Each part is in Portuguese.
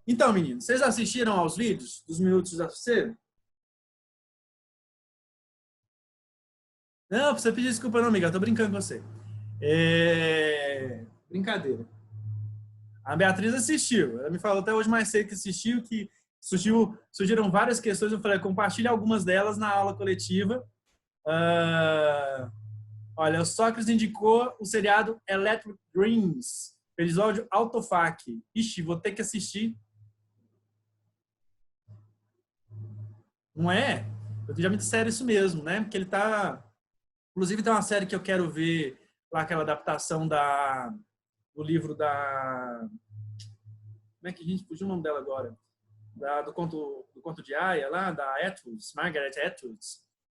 Então, meninos, vocês assistiram aos vídeos dos Minutos da Sossego? Não, você pedir desculpa não, amiga. Eu tô brincando com você. Brincadeira. A Beatriz assistiu. Ela me falou até hoje mais cedo que assistiu, que surgiram várias questões. Eu falei, compartilhe algumas delas na aula coletiva. Ah, olha, o Sócrates indicou o seriado Electric Dreams, episódio Autofac. Ixi, vou ter que assistir. Não é? Eu já me disseram isso mesmo, né? Porque ele tá... Inclusive, tem uma série que eu quero ver, lá aquela adaptação do livro da... Como é que a gente fugiu o nome dela agora? Do conto de Aya, lá, da Atwood, Margaret Atwood.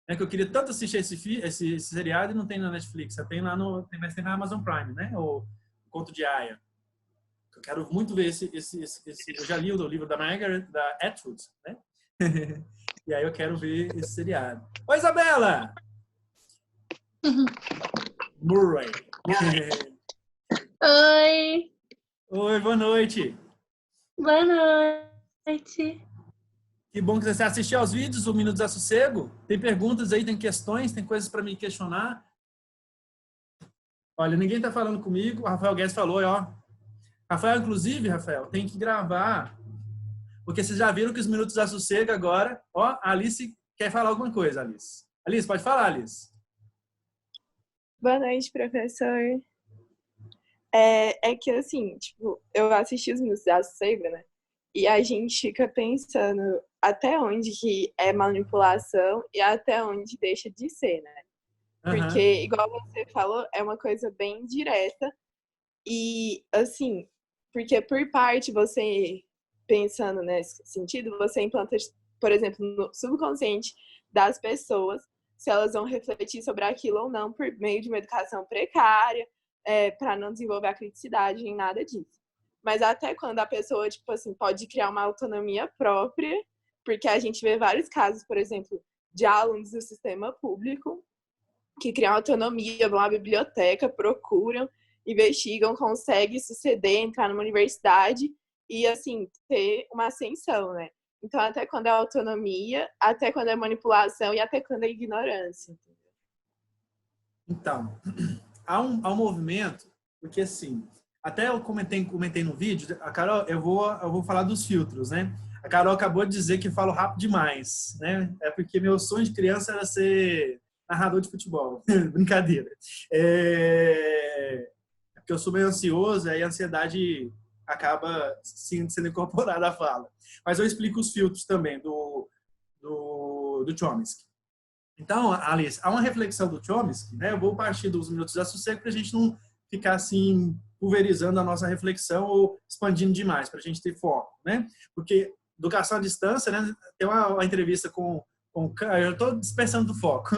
É que eu queria tanto assistir esse seriado e não tem na Netflix. Tem lá mas tem na Amazon Prime, né? O conto de Aya. Eu quero muito ver eu já li o livro da Margaret, da Atwood, né? E aí eu quero ver esse seriado. Oi, Isabela! Murray. Oi, Oi, boa noite. boa noite. Que bom que você assistiu aos vídeos do Minutos a Sossego. Tem perguntas aí, tem questões, tem coisas para me questionar. Olha, ninguém está falando comigo. O Rafael Guedes falou, ó. Rafael, inclusive, Rafael, tem que gravar, porque vocês já viram que os Minutos a Sossego agora, ó, a Alice quer falar alguma coisa, Alice. Alice, pode falar, Alice. Boa noite, professor. É que, assim, tipo, eu assisti os Minutos da Sossego, né? E a gente fica pensando até onde que é manipulação e até onde deixa de ser, né? Porque, igual você falou, é uma coisa bem direta. E, assim, porque por parte você, pensando nesse sentido, você implanta, por exemplo, no subconsciente das pessoas, se elas vão refletir sobre aquilo ou não, por meio de uma educação precária, para não desenvolver a criticidade nem nada disso. Mas até quando a pessoa, tipo assim, pode criar uma autonomia própria, porque a gente vê vários casos, por exemplo, de alunos do sistema público que criam autonomia, vão à biblioteca, procuram, investigam, conseguem suceder, entrar numa universidade e, assim, ter uma ascensão, né? Então, até quando é autonomia, até quando é manipulação e até quando é ignorância. Então, há um movimento, porque assim, até eu comentei no vídeo, a Carol, eu vou falar dos filtros, né? A Carol acabou de dizer que eu falo rápido demais, né? É porque meu sonho de criança era ser narrador de futebol. Brincadeira. Porque eu sou meio ansioso, aí a ansiedade acaba sendo incorporada à fala. Mas eu explico os filtros também do Chomsky. Então, Alice, há uma reflexão do Chomsky, né? Eu vou partir dos Minutos da Sossego para a gente não ficar assim pulverizando a nossa reflexão ou expandindo demais, para a gente ter foco, né? Porque educação à distância, né? Tem uma entrevista com eu estou dispersando do foco.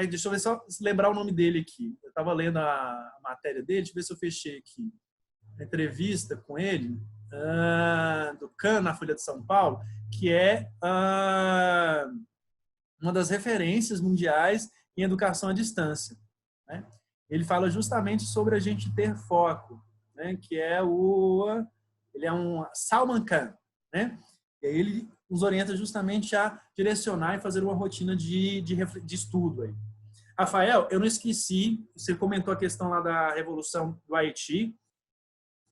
Deixa eu ver só lembrar o nome dele aqui. Eu estava lendo a matéria dele, deixa eu ver se eu fechei aqui. A entrevista com ele, do CAN, na Folha de São Paulo, que é uma das referências mundiais em educação à distância, né? Ele fala justamente sobre a gente ter foco, né? Que é ele é um Salman Khan, né? E aí ele nos orienta justamente a direcionar e fazer uma rotina de estudo aí. Rafael, eu não esqueci, você comentou a questão lá da Revolução do Haiti.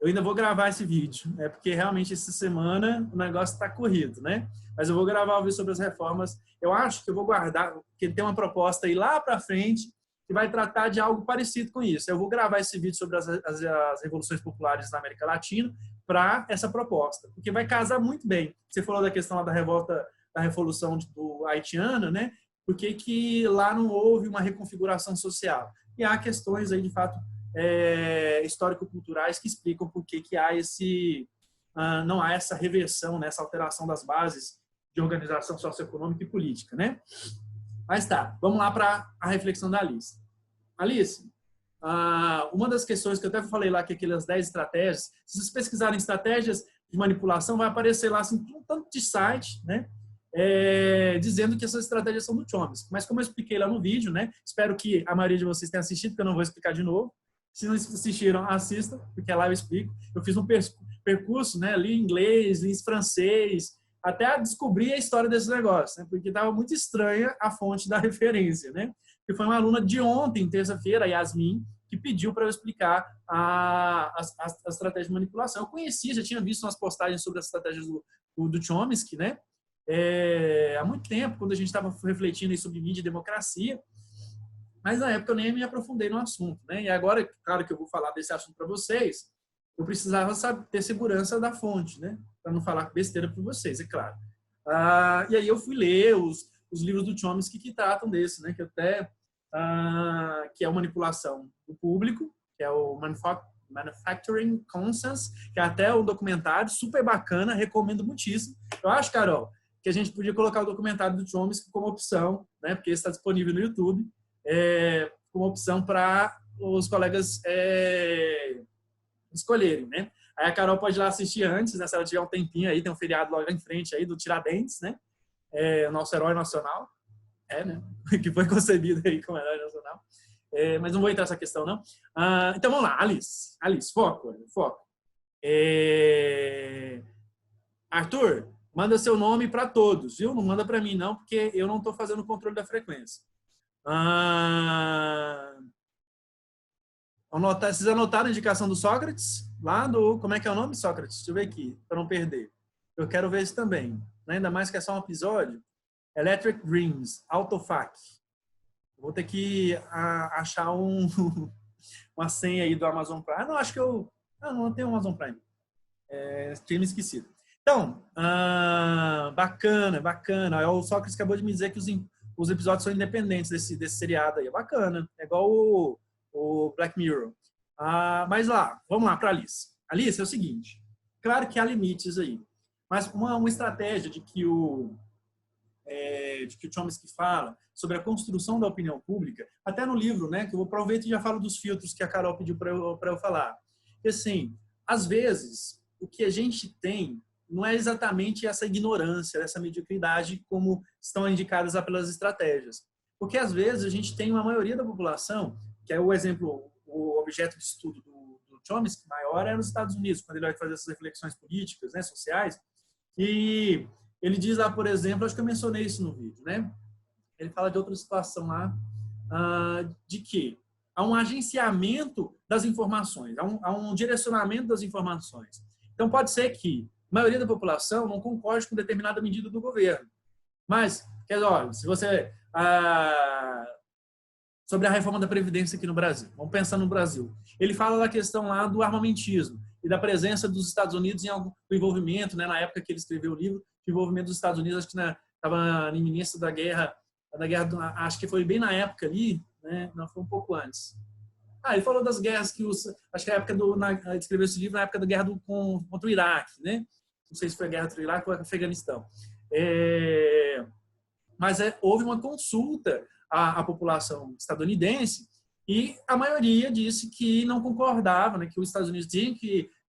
Eu ainda vou gravar esse vídeo, né? Porque realmente essa semana o negócio está corrido, né? Mas eu vou gravar o vídeo sobre as reformas. Eu acho que eu vou guardar, porque tem uma proposta aí lá para frente que vai tratar de algo parecido com isso. Eu vou gravar esse vídeo sobre as revoluções populares na América Latina para essa proposta, porque vai casar muito bem. Você falou da questão lá da revolta, da revolução do haitiana, né? Por que lá não houve uma reconfiguração social? E há questões aí, de fato, histórico-culturais que explicam por que há não há essa reversão, né, essa alteração das bases de organização socioeconômica e política, né? Mas tá, vamos lá para a reflexão da Alice. Alice, uma das questões que eu até falei lá, que aquelas 10 estratégias, se vocês pesquisarem estratégias de manipulação, vai aparecer lá assim, um tanto de site, né? Dizendo que essas estratégias são do Chomsky. Mas como eu expliquei lá no vídeo, né? Espero que a maioria de vocês tenha assistido, porque eu não vou explicar de novo. Se não assistiram, assistam, porque lá eu explico. Eu fiz um percurso, né? Li inglês, li francês, até descobrir a história desse negócio, né? Porque estava muito estranha a fonte da referência, né? Que foi uma aluna de ontem, terça-feira, a Yasmin, que pediu para eu explicar a estratégia de manipulação. Eu conhecia, já tinha visto umas postagens sobre as estratégias do Chomsky, né? Há muito tempo, quando a gente estava refletindo sobre mídia e democracia, mas na época eu nem me aprofundei no assunto, né? E agora, claro que eu vou falar desse assunto para vocês, eu precisava ter segurança da fonte, né? Para não falar besteira para vocês, é claro. E aí eu fui ler os livros do Chomsky que tratam desse, né? Que é a manipulação do público, que é o Manufacturing Conscience, que é até um documentário super bacana, recomendo muitíssimo. Eu acho, Carol, que a gente podia colocar o documentário do Chomsky como opção, né? Porque está disponível no YouTube, como opção para os colegas escolherem, né? Aí a Carol pode ir lá assistir antes, né? Se ela tiver um tempinho aí, tem um feriado logo em frente aí do Tiradentes, né? Nosso herói nacional, né? Que foi concebido aí como herói nacional. Mas não vou entrar nessa questão, não. Então vamos lá, Alice, foco. Arthur, manda seu nome para todos, viu? Não manda para mim, não, porque eu não estou fazendo o controle da frequência. Vocês anotaram a indicação do Sócrates? Lá do... Como é que é o nome, Sócrates? Deixa eu ver aqui, para não perder. Eu quero ver isso também. Ainda mais que é só um episódio. Electric Dreams, Autofac. Vou ter que achar uma senha aí do Amazon Prime. Não, acho que eu... não tenho Amazon Prime. Tinha me esquecido. Então, bacana. O Sócrates acabou de me dizer que os episódios são independentes desse seriado aí. É bacana. É igual o Black Mirror. Mas vamos lá para a Alice. Alice, é o seguinte. Claro que há limites aí. Mas uma estratégia de que o Chomsky fala sobre a construção da opinião pública, até no livro, né, que eu aproveito e já falo dos filtros que a Carol pediu para eu falar. E assim, às vezes, o que a gente tem não é exatamente essa ignorância, essa mediocridade como estão indicadas pelas estratégias. Porque às vezes a gente tem uma maioria da população, que é o exemplo, o objeto de estudo do Chomsky maior é nos Estados Unidos, quando ele vai fazer essas reflexões políticas, né, sociais, e ele diz lá, por exemplo, acho que eu mencionei isso no vídeo, né? Ele fala de outra situação lá, de que há um agenciamento das informações, há um direcionamento das informações. Então, pode ser que a maioria da população não concorde com determinada medida do governo. Mas, quer dizer, olha, se você... sobre a reforma da Previdência aqui no Brasil, vamos pensar no Brasil. Ele fala da questão lá do armamentismo e da presença dos Estados Unidos em algum envolvimento, né, na época que ele escreveu o livro, de envolvimento dos Estados Unidos, acho que estava na iminência da guerra, acho que foi bem na época ali, né? Não, foi um pouco antes. Ele falou das guerras que acho que a época ele escreveu esse livro na época da guerra contra o Iraque, né? Não sei se foi a guerra contra o Iraque ou o Afeganistão. Mas houve uma consulta à população estadunidense e a maioria disse que não concordava, né? Que os Estados Unidos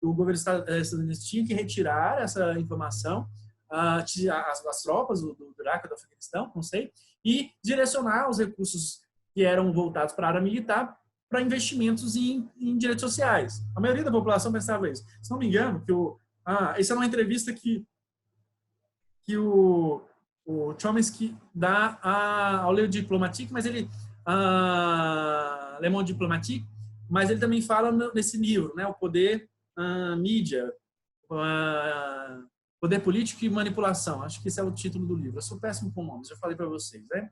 o governo estadunidense tinha que retirar essa informação, as tropas do Iraque, do Afeganistão, não sei, e direcionar os recursos que eram voltados para a área militar para investimentos em direitos sociais. A maioria da população pensava isso. Se não me engano, essa é uma entrevista que o Chomsky dá ao Le Diplomatique, mas ele Le Monde Diplomatique, mas ele também fala nesse livro, né, o poder mídia, poder político e manipulação. Acho que esse é o título do livro. Eu sou péssimo com nomes, já falei para vocês, né?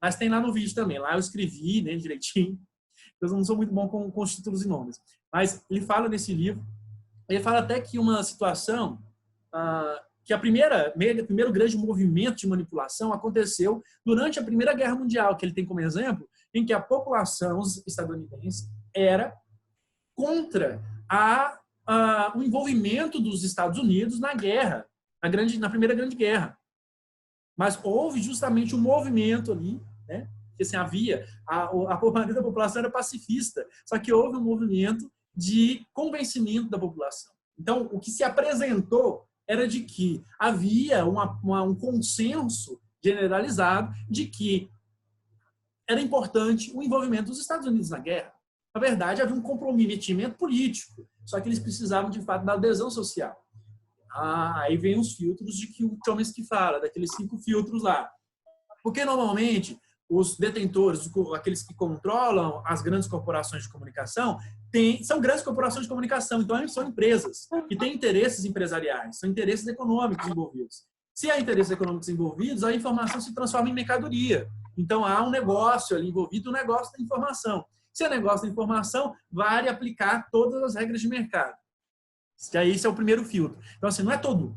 Mas tem lá no vídeo também. Lá eu escrevi, né, direitinho. Eu não sou muito bom com os títulos e nomes. Mas ele fala nesse livro. Ele fala até que uma situação que o primeiro grande movimento de manipulação aconteceu durante a Primeira Guerra Mundial, que ele tem como exemplo, em que a população estadunidense era contra o envolvimento dos Estados Unidos na guerra, na Primeira Grande Guerra. Mas houve justamente um movimento ali, né? Que assim, a maioria da população era pacifista, só que houve um movimento de convencimento da população. Então, o que se apresentou era de que havia um consenso generalizado de que era importante o envolvimento dos Estados Unidos na guerra. Na verdade, havia um comprometimento político, só que eles precisavam, de fato, da adesão social. Aí vem os filtros de que o Chomsky fala, daqueles 5 filtros lá. Porque, normalmente, os detentores, aqueles que controlam as grandes corporações de comunicação, são grandes corporações de comunicação, então são empresas que têm interesses empresariais, são interesses econômicos envolvidos. Se há interesses econômicos envolvidos, a informação se transforma em mercadoria. Então, há um negócio ali envolvido, o negócio da informação. Se é negócio da informação, vale aplicar todas as regras de mercado. Esse é o primeiro filtro. Então, assim, não é tudo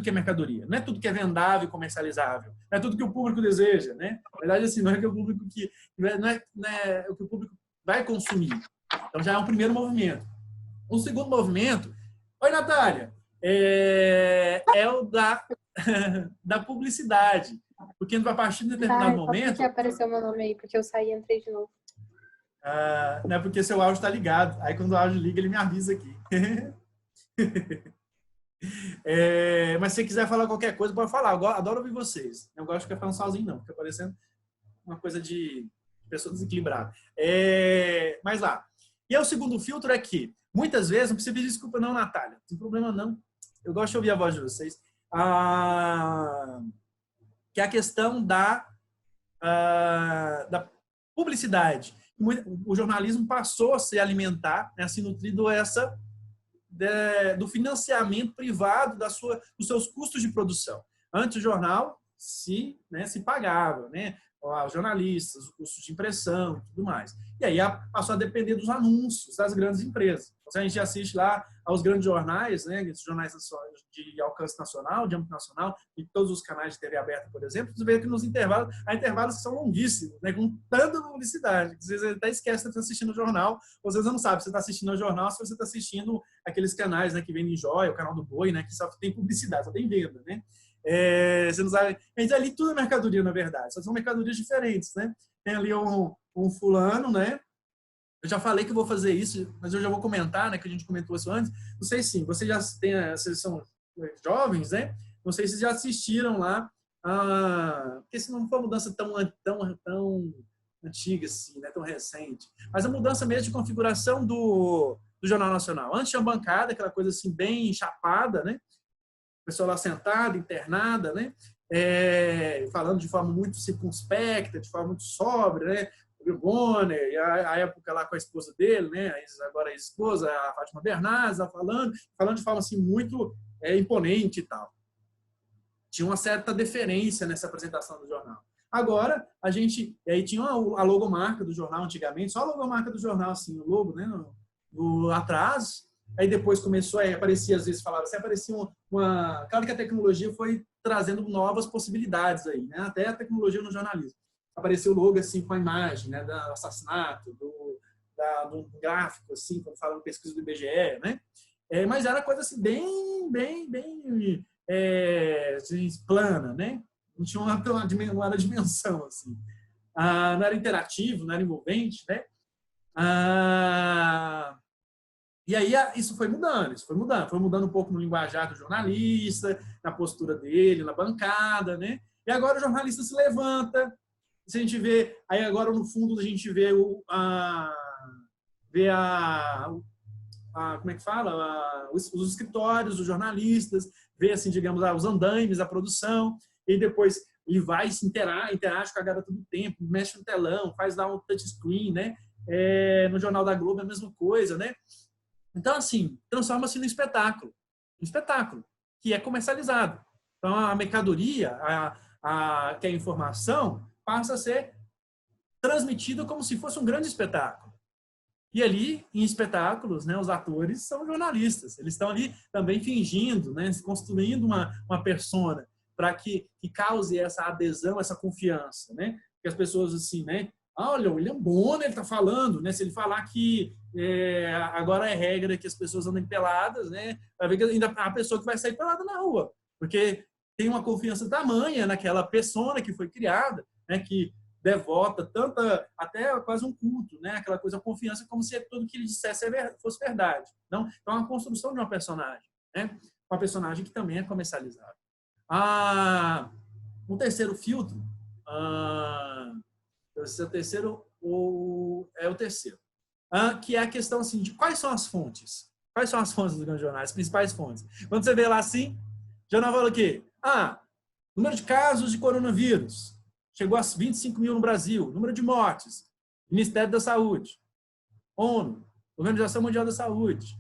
que é mercadoria, não é tudo que é vendável e comercializável, não é tudo que o público deseja, né? Na verdade, assim, não é o público não é o que o público vai consumir. Então, já é um primeiro movimento. Um segundo movimento, oi, Natália, é o da publicidade. Porque a partir de determinado momento... Por que apareceu meu nome aí? Porque eu saí e entrei de novo. Não é porque seu áudio está ligado. Aí, quando o áudio liga, ele me avisa aqui. Mas se você quiser falar qualquer coisa, pode falar. Eu adoro ouvir vocês. Eu gosto de ficar falando sozinho, não. Fica parecendo uma coisa de pessoa desequilibrada. Mas lá. E o segundo filtro é que, muitas vezes, não precisa pedir desculpa não, Natália. Não tem problema não. Eu gosto de ouvir a voz de vocês. Que é a questão da publicidade. O jornalismo passou a se alimentar, né, a se nutrir do financiamento privado dos seus custos de produção. Antes o jornal se pagava, né? Os jornalistas, os custos de impressão e tudo mais. E aí passou a depender dos anúncios das grandes empresas. Então, a gente assiste lá aos grandes jornais, né, esses jornais de alcance nacional, de âmbito nacional, e todos os canais de TV aberta, por exemplo, você vê que nos intervalos, há intervalos que são longuíssimos, né, com tanta publicidade, que às vezes até esquece que você está assistindo o jornal, ou às vezes não sabe se você está assistindo o jornal, se você está assistindo aqueles canais, né, que vendem joia, o canal do boi, né, que só tem publicidade, só tem venda, né? Você não sabe. Mas ali tudo é mercadoria, na verdade. Só são mercadorias diferentes, né? Tem ali um fulano, né? Eu já falei que eu vou fazer isso, mas eu já vou comentar, né? Que a gente comentou isso antes. Não sei se vocês são jovens, né? Não sei se vocês já assistiram lá. Porque se não for uma mudança tão antiga assim, né? Tão recente. Mas a mudança mesmo de configuração do Jornal Nacional. Antes tinha uma bancada, aquela coisa assim, bem chapada, né? O pessoal lá sentado, internada, né? Falando de forma muito circunspecta, de forma muito sóbria, né? O Bonner, e a época lá com a esposa dele, né? Agora a esposa, a Fátima Bernardes, falando de forma assim muito imponente e tal. Tinha uma certa deferência nessa apresentação do jornal. Agora, aí tinha a logomarca do jornal antigamente, só a logomarca do jornal, assim, o logo, né? Atrás. Aí depois começou, aparecia, às vezes falava assim, aparecia Claro que a tecnologia foi trazendo novas possibilidades aí, né? Até a tecnologia no jornalismo. Apareceu o logo assim com a imagem, né? Do assassinato, do gráfico, assim, quando falam pesquisa do IBGE, né? Mas era coisa assim, bem assim, plana, né? Não tinha uma dimensão, assim. Não era interativo, não era envolvente, né? E aí isso foi mudando um pouco no linguajar do jornalista, na postura dele, na bancada, né? E agora o jornalista se levanta, se a gente vê, aí agora no fundo a gente vê como é que fala? Os escritórios, os jornalistas, vê assim, digamos, os andaimes, a produção, e depois ele vai se interage com a garota do tempo, mexe no telão, faz lá um touchscreen, né? No Jornal da Globo é a mesma coisa, né? Então, assim, transforma-se num espetáculo. Um espetáculo que é comercializado. Então, a mercadoria, que é a informação, passa a ser transmitida como se fosse um grande espetáculo. E ali, em espetáculos, né, os atores são jornalistas. Eles estão ali também fingindo, né, construindo uma persona para que cause essa adesão, essa confiança. Né? Que as pessoas, assim, né? Olha, o William Bonner está falando, né? Se ele falar que agora é regra que as pessoas andem peladas, né? Vai ver que ainda há pessoa que vai sair pelada na rua, porque tem uma confiança tamanha naquela persona que foi criada, né? Que devota até quase um culto, né? Aquela coisa, confiança, como se tudo que ele dissesse fosse verdade. Não? Então, é uma construção de uma personagem, né? Uma personagem que também é comercializada. Um terceiro filtro. Esse é o terceiro. que é a questão assim, de quais são as fontes? Quais são as fontes do grande jornal, as principais fontes? Quando você vê lá assim, o jornal fala o quê? Número de casos de coronavírus. Chegou a 25 mil no Brasil. Número de mortes. Ministério da Saúde. ONU. Organização Mundial da Saúde.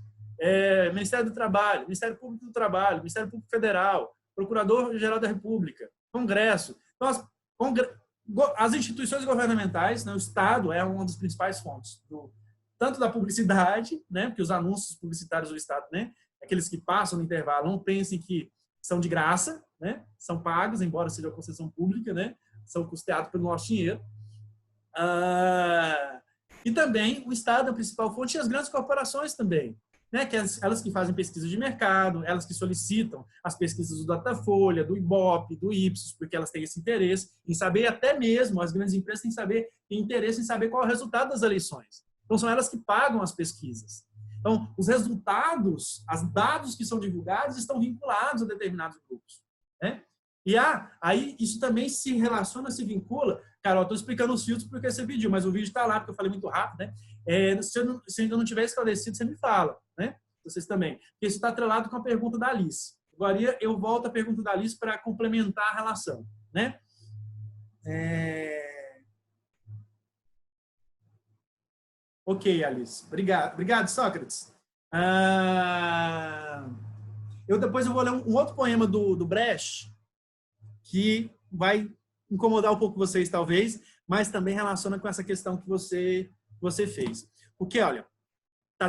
Ministério do Trabalho. Ministério Público do Trabalho. Ministério Público Federal. Procurador-Geral da República. Congresso. Então, as instituições governamentais, né, o Estado é uma das principais fontes. Tanto da publicidade, né, porque os anúncios publicitários do Estado, né, aqueles que passam no intervalo, não pensem que são de graça, né, são pagos, embora seja uma concessão pública, né, são custeados pelo nosso dinheiro. E também o Estado é a principal fonte e as grandes corporações também, né, que elas que fazem pesquisa de mercado, elas que solicitam as pesquisas do Datafolha, do Ibope, do Ipsos, porque elas têm esse interesse em saber, até mesmo as grandes empresas têm interesse em saber qual é o resultado das eleições. Então, são elas que pagam as pesquisas. Então, os resultados, os dados que são divulgados estão vinculados a determinados grupos, né? E aí isso também se relaciona, se vincula. Carol, estou explicando os filtros porque você pediu, mas o vídeo está lá, porque eu falei muito rápido, né? Se ainda não tiver esclarecido, você me fala, né? Vocês também. Porque isso está atrelado com a pergunta da Alice. Agora eu volto à pergunta da Alice para complementar a relação, né? Ok, Alice. Obrigado. Obrigado, Sócrates. Depois eu vou ler um outro poema do Brecht, que vai incomodar um pouco vocês, talvez, mas também relaciona com essa questão que você fez. Porque, olha,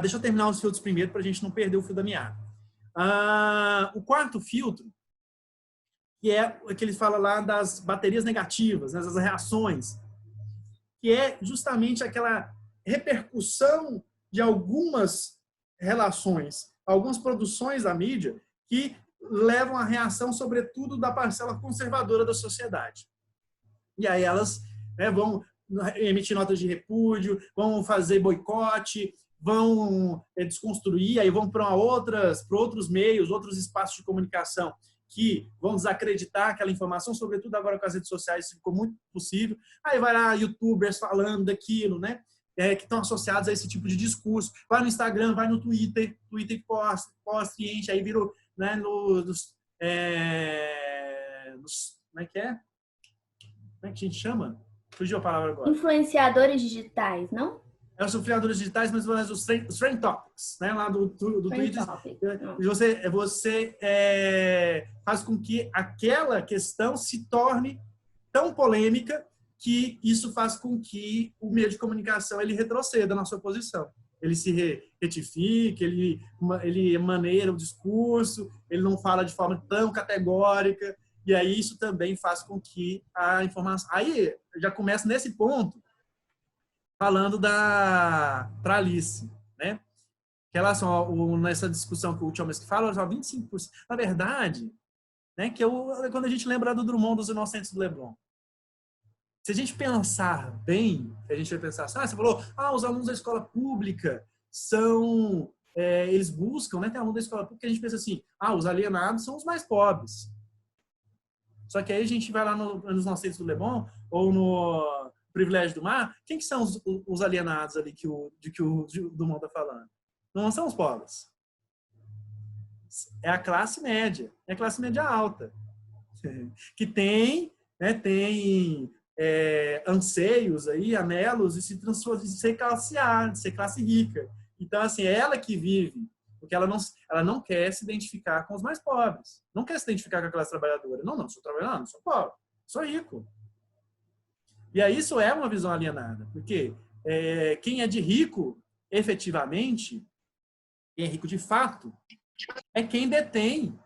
deixa eu terminar os filtros primeiro para a gente não perder o fio da meada. O quarto filtro, que é o que ele fala lá das baterias negativas, né, das reações, que é justamente aquela repercussão de algumas relações, algumas produções da mídia que levam à reação, sobretudo, da parcela conservadora da sociedade. E aí elas, né, vão emitir notas de repúdio, vão fazer boicote, vão desconstruir, aí vão para outros meios, outros espaços de comunicação que vão desacreditar aquela informação, sobretudo agora com as redes sociais, isso ficou muito possível. Aí vai lá youtubers falando daquilo, né? Que estão associados a esse tipo de discurso. Vai no Instagram, vai no Twitter que posta e enche, aí virou, né, nos como é que é? Como é que a gente chama? Fugiu a palavra agora. Influenciadores digitais, não? Os influenciadores digitais, mas os Trend Topics, né, lá do Twitter. Você faz com que aquela questão se torne tão polêmica que isso faz com que o meio de comunicação ele retroceda na sua posição. Ele se retifique, ele maneira o discurso, ele não fala de forma tão categórica, e aí isso também faz com que a informação... Aí já começa nesse ponto, falando para Alice, né? Que relação nessa discussão que o Chomsky fala, 25%. Na verdade, né, quando a gente lembra do Drummond dos Inocentes do Leblon, se a gente pensar bem, a gente vai pensar assim, você falou, os alunos da escola pública eles buscam, né, tem aluno da escola pública, a gente pensa assim, os alienados são os mais pobres. Só que aí a gente vai lá nos Inocentes do Leblon, ou no Privilégio do Mar, quem que são os alienados ali que o Drummond está falando? Não são os pobres. É a classe média, é a classe média alta, que tem anseios aí, anelos, de ser classe A, de ser classe rica. Então, assim, é ela que vive, porque ela não quer se identificar com os mais pobres, não quer se identificar com a classe trabalhadora. Não, sou trabalhador, não sou pobre, sou rico. E aí isso é uma visão alienada, porque quem é de rico, efetivamente, quem é rico de fato, é quem detém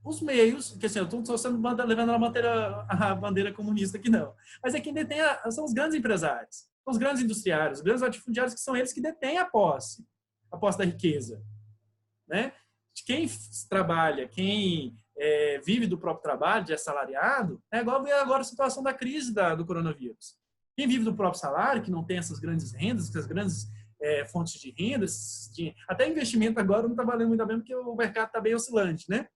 os meios, que assim, eu estou levando a bandeira comunista aqui não, mas quem detém são os grandes empresários, são os grandes industriários, os grandes latifundiários, que são eles que detêm a posse da riqueza, né? Quem trabalha, quem vive do próprio trabalho, de assalariado, é igual ver agora a situação da crise do coronavírus. Quem vive do próprio salário, que não tem essas grandes rendas, essas grandes fontes de renda, até investimento agora não está valendo muito bem, porque o mercado está bem oscilante, né?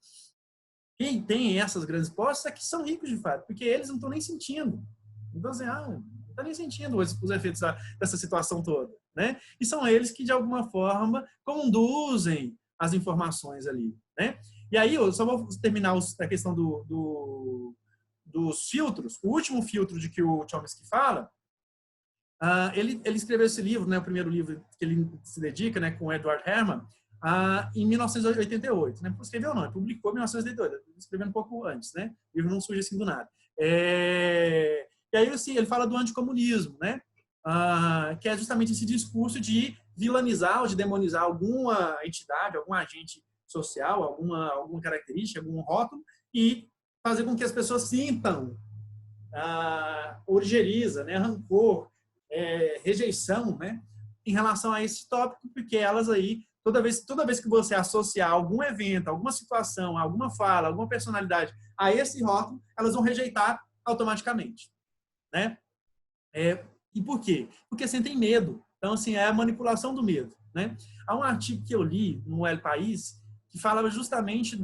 Quem tem essas grandes posses é que são ricos de fato, porque eles não estão nem sentindo. Então, assim, não está nem sentindo os efeitos dessa situação toda. né? E são eles que, de alguma forma, conduzem as informações ali, né? E aí, eu só vou terminar a questão dos filtros. O último filtro de que o Chomsky fala, ele escreveu esse livro, né, o primeiro livro que ele se dedica, né, com o Edward Herman, em 1988. Né? Escreveu não, ele publicou em 1988, escrevendo um pouco antes. Né? O livro não surge assim do nada. E aí, assim, ele fala do anticomunismo, né? Que é justamente esse discurso de vilanizar ou de demonizar alguma entidade, algum agente social, alguma característica, algum rótulo, e fazer com que as pessoas sintam orgeriza, né, rancor, rejeição, né, em relação a esse tópico, porque elas aí, toda vez que você associar algum evento, alguma situação, alguma fala, alguma personalidade a esse rótulo, elas vão rejeitar automaticamente, né? E por quê? Porque sentem medo. Então, assim, é a manipulação do medo, né? Há um artigo que eu li no El País que falava justamente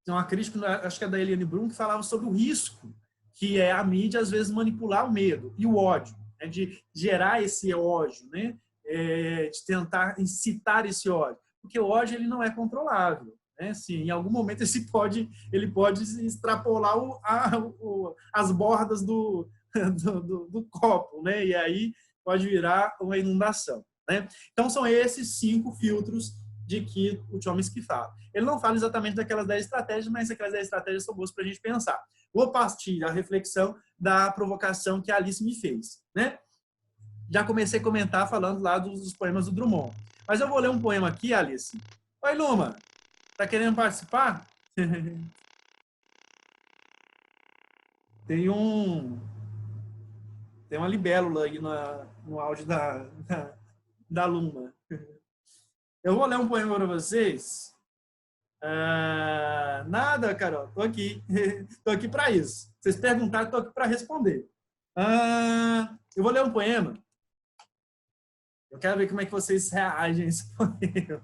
tem uma crítica, acho que é da Eliane Brum, que falava sobre o risco que é a mídia, às vezes, manipular o medo e o ódio, né? De gerar esse ódio, né? De tentar incitar esse ódio. Porque o ódio ele não é controlável. Né? Sim, em algum momento ele pode extrapolar as bordas do copo, né? E aí pode virar uma inundação. Né? Então, são esses 5 filtros de que o Chomsky fala. Ele não fala exatamente daquelas 10 estratégias, mas aquelas 10 estratégias são boas para a gente pensar. Vou partir da reflexão da provocação que a Alice me fez. Né? Já comecei a comentar falando lá dos poemas do Drummond. Mas eu vou ler um poema aqui, Alice. Oi, Luma. Tá querendo participar? Tem uma libélula aí no áudio da Luma. Eu vou ler um poema para vocês. Nada, Carol. Tô aqui. Tô aqui para isso. Vocês perguntaram, tô aqui para responder. Eu vou ler um poema. Eu quero ver como é que vocês reagem a esse poema.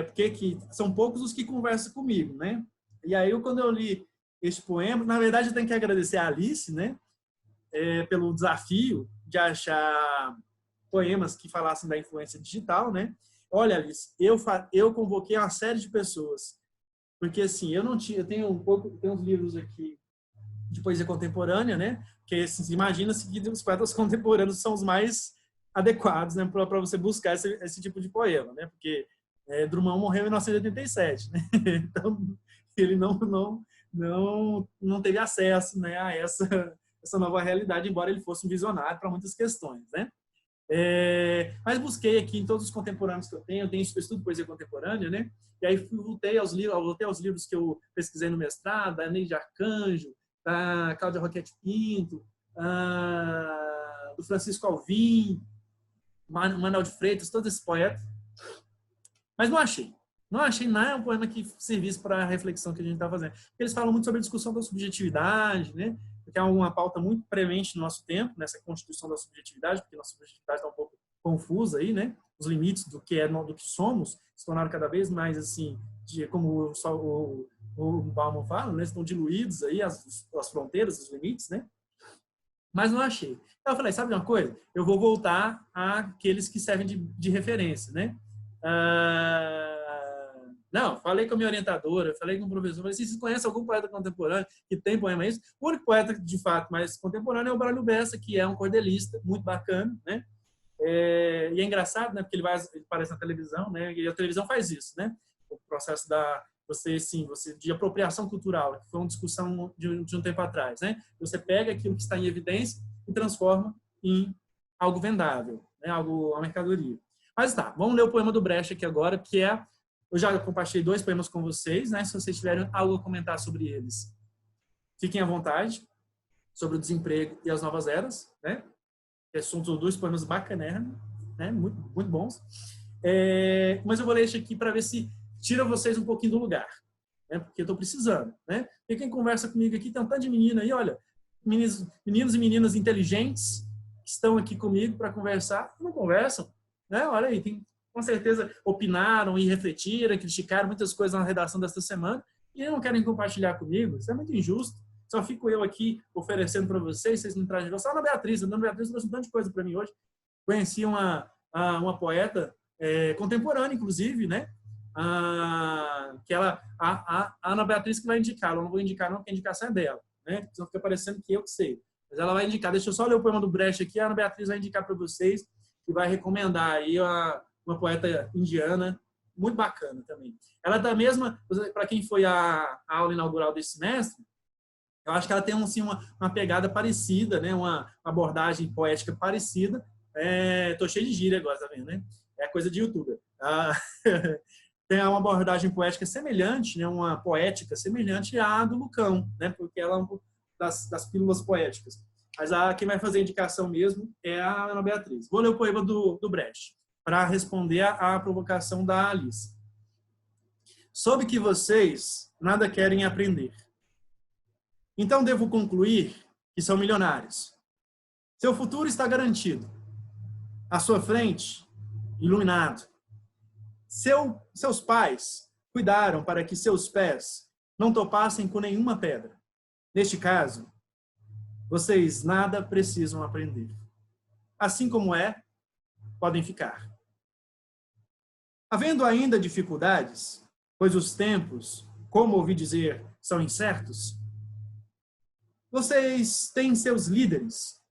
Porque são poucos os que conversam comigo, né? E aí, quando eu li este poema, na verdade, eu tenho que agradecer a Alice, né? Pelo desafio de achar poemas que falassem da influência digital, né? Olha, Alice, eu convoquei uma série de pessoas, porque assim, eu tenho uns livros aqui de poesia contemporânea, né? Que assim, imagina-se que os poetas contemporâneos são os mais adequados, né, para você buscar esse tipo de poema, né? Porque Drummond morreu em 1987, né? Então ele não teve acesso, né, a essa nova realidade, embora ele fosse um visionário para muitas questões, né? Mas busquei aqui em todos os contemporâneos que eu tenho estudo poesia contemporânea, né? E aí voltei aos livros que eu pesquisei no mestrado, da Neide Arcanjo, da Cláudia Roquette Pinto, do Francisco Alvim, Manuel de Freitas, todos esses poetas. Mas não achei nada um poema que servisse para a reflexão que a gente está fazendo. Eles falam muito sobre a discussão da subjetividade, né? Que é uma pauta muito premente no nosso tempo, nessa constituição da subjetividade, porque nossa subjetividade está um pouco confusa aí, né? Os limites do que somos se tornaram cada vez mais, assim, como o Bauman fala, né? Estão diluídos aí as fronteiras, os limites, né? Mas não achei. Então eu falei, sabe uma coisa? Eu vou voltar àqueles que servem de referência, né? Não, falei com a minha orientadora, falei com o professor, falei assim, vocês conhecem algum poeta contemporâneo que tem poema isso? O único poeta, de fato, mais contemporâneo é o Braulio Bessa, que é um cordelista muito bacana, né? E é engraçado, né? Porque ele aparece na televisão, né? E a televisão faz isso, né? O processo de apropriação cultural, que foi uma discussão de um tempo atrás, né? Você pega aquilo que está em evidência e transforma em algo vendável, né? Uma mercadoria. Mas tá, vamos ler o poema do Brecht aqui agora, que eu já compartilhei 2 poemas com vocês, né? Se vocês tiverem algo a comentar sobre eles, fiquem à vontade, sobre o desemprego e as novas eras, né? São 2 poemas bacanérrimos, né? Muito, muito bons. Mas eu vou ler este aqui para ver se tira vocês um pouquinho do lugar, né? Porque eu estou precisando, né? E quem conversa comigo aqui, tem um tanto de menina aí, olha, meninos e meninas inteligentes que estão aqui comigo para conversar, não conversam, né? Olha aí, com certeza opinaram e refletiram, criticaram muitas coisas na redação desta semana e não querem compartilhar comigo. Isso é muito injusto. Só fico eu aqui oferecendo para vocês não trazem. Só a Ana Beatriz. A Ana Beatriz trouxe um tanto de coisa para mim hoje. Conheci uma poeta contemporânea, inclusive, né? Que a Ana Beatriz que vai indicar. Eu não vou indicar não, porque a indicação é dela, né? Senão fica parecendo que eu que sei. Mas ela vai indicar. Deixa eu só ler o poema do Brecht aqui. A Ana Beatriz vai indicar para vocês e vai recomendar aí uma poeta indiana muito bacana também. Ela é da mesma, para quem foi a aula inaugural desse semestre, eu acho que ela tem assim, uma pegada parecida, né? Uma abordagem poética parecida. Tô cheio de gíria agora, tá vendo, né? É coisa de youtuber. Tem uma abordagem poética semelhante, né? Uma poética semelhante à do Lucão, né? Porque ela é uma das pílulas poéticas. Mas quem vai fazer a indicação mesmo é a Ana Beatriz. Vou ler o poema do Brecht para responder à provocação da Alice. Soube que vocês nada querem aprender. Então devo concluir que são milionários. Seu futuro está garantido. À sua frente, iluminado. Seus pais cuidaram para que seus pés não topassem com nenhuma pedra. Neste caso, vocês nada precisam aprender. Assim como podem ficar. Havendo ainda dificuldades, pois os tempos, como ouvi dizer, são incertos, vocês têm seus líderes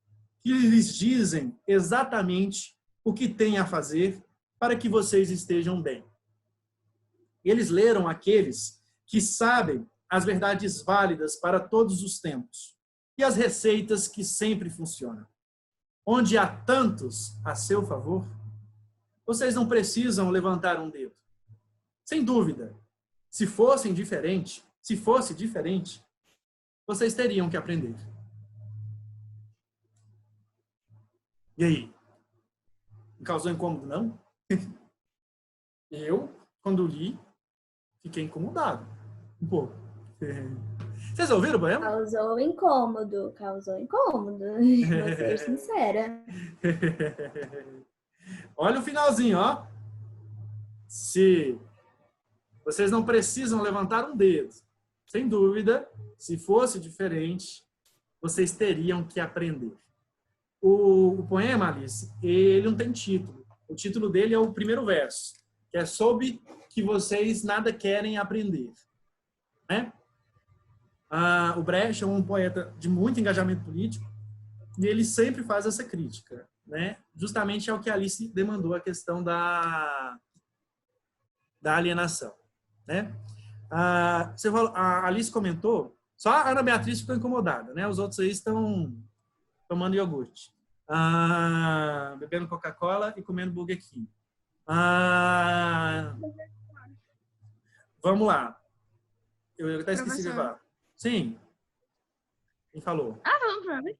que lhes dizem exatamente o que têm a fazer para que vocês estejam bem. Eles leram aqueles que sabem as verdades válidas para todos os tempos e as receitas que sempre funcionam. Onde há tantos a seu favor, vocês não precisam levantar um dedo. Sem dúvida, se fosse diferente, vocês teriam que aprender. E aí? Não causou incômodo, não? Eu, quando li, fiquei incomodado. Um pouco. Vocês ouviram o poema? Causou incômodo. Vou ser sincera. Olha o finalzinho, ó. Se vocês não precisam levantar um dedo. Sem dúvida, se fosse diferente, vocês teriam que aprender. O poema, Alice, ele não tem título. O título dele é o primeiro verso, que é sobre que vocês nada querem aprender. Né? O Brecht é um poeta de muito engajamento político e ele sempre faz essa crítica. Né? Justamente é o que a Alice demandou, a questão da alienação. Né? A Alice comentou, só a Ana Beatriz ficou incomodada, né? Os outros aí estão tomando iogurte, bebendo Coca-Cola e comendo Burger King. Vamos lá. Eu até esqueci de falar. Sim. Quem falou? Falando pra mim.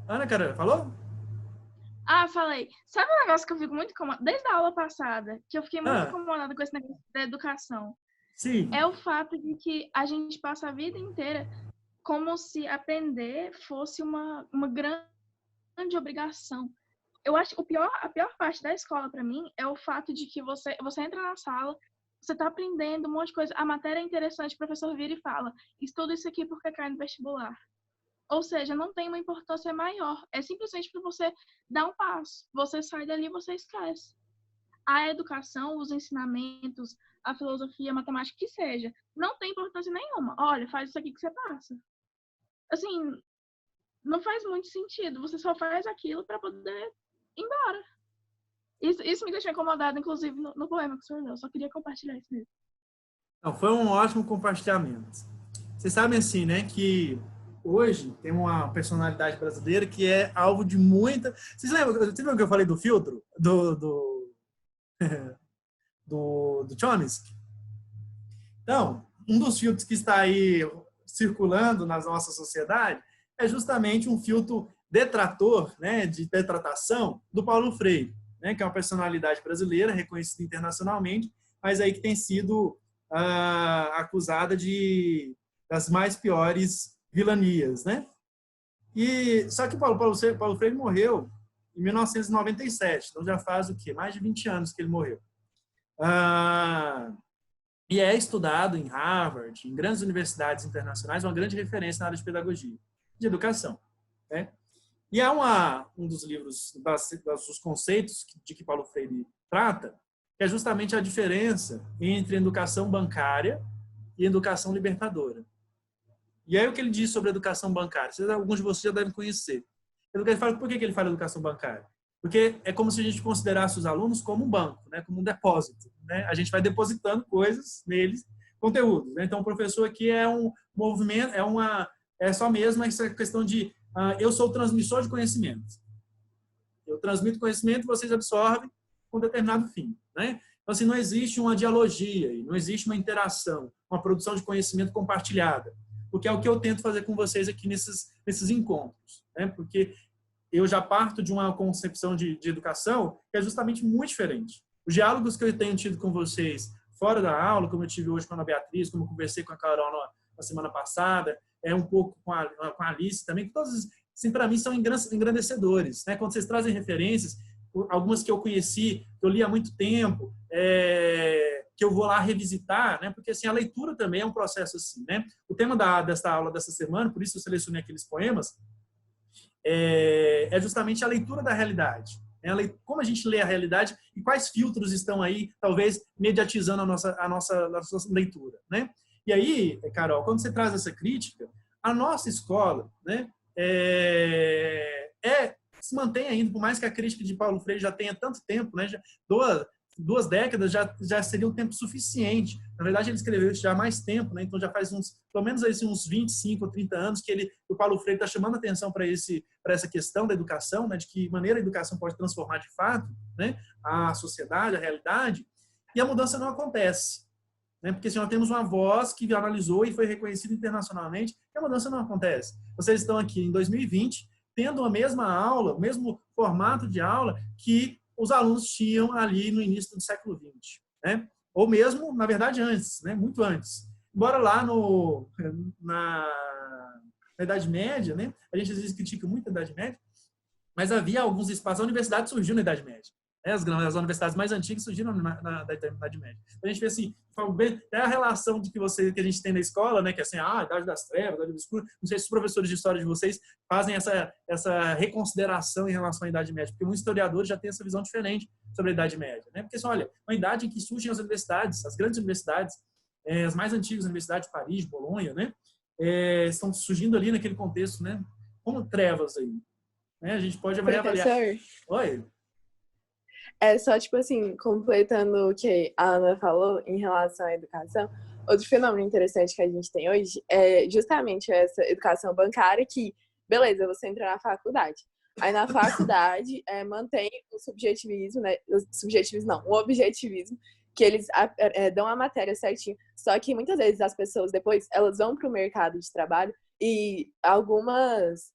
Ana, cara, falou? Falei. Sabe um negócio que eu fico muito incomodada? Desde a aula passada, que eu fiquei muito incomodada com esse negócio da educação. Sim. É o fato de que a gente passa a vida inteira como se aprender fosse uma grande obrigação. Eu acho que a pior parte da escola, para mim, é o fato de que você entra na sala, você está aprendendo um monte de coisa, a matéria é interessante, o professor vira e fala, estuda isso aqui porque cai no vestibular. Ou seja, não tem uma importância maior. É simplesmente para você dar um passo. Você sai dali e você esquece. A educação, os ensinamentos, a filosofia, a matemática, que seja, não tem importância nenhuma. Olha, faz isso aqui que você passa. Assim, não faz muito sentido. Você só faz aquilo para poder ir embora. Isso me deixou incomodada, inclusive, no poema que o senhor leu. Eu só queria compartilhar isso mesmo. Não, foi um ótimo compartilhamento. Vocês sabem, assim, né, que hoje tem uma personalidade brasileira que é alvo de muita... Vocês lembram que eu falei do filtro? Do Chomsky? Então, um dos filtros que está aí circulando na nossa sociedade é justamente um filtro detrator, né, de detratação do Paulo Freire, né, que é uma personalidade brasileira reconhecida internacionalmente, mas aí que tem sido acusada das mais piores vilanias, né? Só que Paulo Freire morreu em 1997, então já faz o quê? Mais de 20 anos que ele morreu. e é estudado em Harvard, em grandes universidades internacionais, uma grande referência na área de pedagogia, de educação, né? E há um dos livros, dos conceitos de que Paulo Freire trata, que é justamente a diferença entre educação bancária e educação libertadora. E aí o que ele diz sobre a educação bancária? Alguns de vocês já devem conhecer. Por que ele fala educação bancária? Porque é como se a gente considerasse os alunos como um banco, né? Como um depósito, né? A gente vai depositando coisas neles, conteúdos, né? Então, o professor aqui é um movimento, é só mesmo essa questão de eu sou o transmissor de conhecimento. Eu transmito conhecimento e vocês absorvem com um determinado fim, né? Então, assim, não existe uma dialogia, não existe uma interação, uma produção de conhecimento compartilhada, porque é o que eu tento fazer com vocês aqui nesses encontros, né? Porque eu já parto de uma concepção de educação que é justamente muito diferente. Os diálogos que eu tenho tido com vocês fora da aula, como eu tive hoje com a Ana Beatriz, como eu conversei com a Carol na semana passada, um pouco com a Alice também, que todos, assim, para mim, são engrandecedores, né? Quando vocês trazem referências, algumas que eu conheci, que eu li há muito tempo, que eu vou lá revisitar, né? Porque assim, a leitura também é um processo assim, né? O tema desta aula dessa semana, por isso eu selecionei aqueles poemas, é justamente a leitura da realidade. Como a gente lê a realidade e quais filtros estão aí, talvez, mediatizando a nossa leitura, né? E aí, Carol, quando você traz essa crítica, a nossa escola, né, se mantém ainda, por mais que a crítica de Paulo Freire já tenha tanto tempo, né, duas décadas já seria um tempo suficiente. Na verdade, ele escreveu isso já há mais tempo, né? Então já faz pelo menos uns 25 ou 30 anos que o Paulo Freire está chamando a atenção para essa questão da educação, né? De que maneira a educação pode transformar de fato, né, a sociedade, a realidade, e a mudança não acontece, né? Porque se nós temos uma voz que analisou e foi reconhecida internacionalmente, a mudança não acontece. Vocês estão aqui em 2020, tendo a mesma aula, o mesmo formato de aula que os alunos tinham ali no início do século XX, né? Ou mesmo, na verdade, antes, né? Muito antes. Embora lá na Idade Média, né? A gente às vezes critica muito a Idade Média, mas havia alguns espaços. A universidade surgiu na Idade Média, né? As universidades mais antigas surgiram na Idade Média. A gente vê assim, é a relação que a gente tem na escola, né? Que é assim, a Idade das Trevas, a Idade do Escuro. Não sei se os professores de história de vocês fazem essa reconsideração em relação à Idade Média, porque muitos historiadores já têm essa visão diferente sobre a Idade Média, né? Porque, assim, olha, uma idade em que surgem as universidades, as grandes universidades, as mais antigas universidades de Paris, de Bolonha, né? Estão surgindo ali naquele contexto, né? Como trevas aí, né? A gente pode avaliar. Oi? É só, tipo assim, completando o que a Ana falou em relação à educação, outro fenômeno interessante que a gente tem hoje é justamente essa educação bancária que, beleza, você entra na faculdade. Aí na faculdade mantém o subjetivismo, né? O objetivismo, que eles dão a matéria certinho. Só que muitas vezes as pessoas depois, elas vão para o mercado de trabalho e algumas...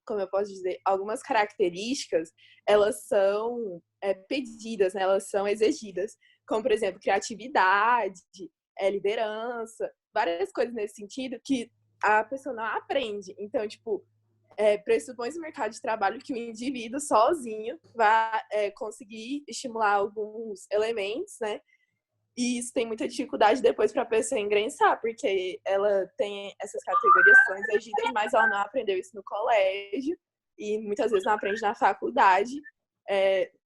como eu posso dizer, algumas características, elas são pedidas, né? Elas são exigidas, como, por exemplo, criatividade, liderança, várias coisas nesse sentido que a pessoa não aprende. Então, tipo, pressupõe no mercado de trabalho que o indivíduo sozinho vai conseguir estimular alguns elementos, né? E isso tem muita dificuldade depois para a pessoa engrensar, porque ela tem essas categorias que são exigidas, mas ela não aprendeu isso no colégio e muitas vezes não aprende na faculdade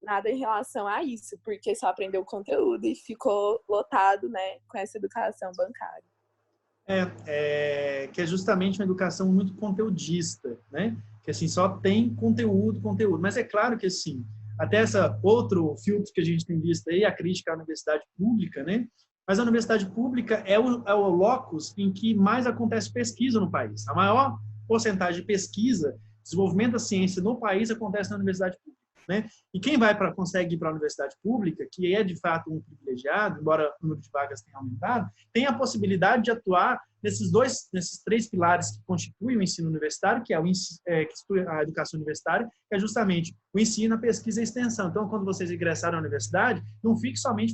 nada em relação a isso, porque só aprendeu o conteúdo e ficou lotado, né, com essa educação bancária. Que é justamente uma educação muito conteudista, né? Que assim, só tem conteúdo. Mas é claro que assim, até essa outro filtro que a gente tem visto aí, a crítica à universidade pública, né? Mas a universidade pública é o locus em que mais acontece pesquisa no país. A maior porcentagem de pesquisa, desenvolvimento da ciência no país acontece na universidade pública, né? E quem consegue ir para a universidade pública, que é de fato um privilegiado, embora o número de vagas tenha aumentado, tem a possibilidade de atuar nesses três pilares que constituem o ensino universitário, que é a educação universitária, que é justamente o ensino, a pesquisa e a extensão. Então, quando vocês ingressarem na universidade, não fique somente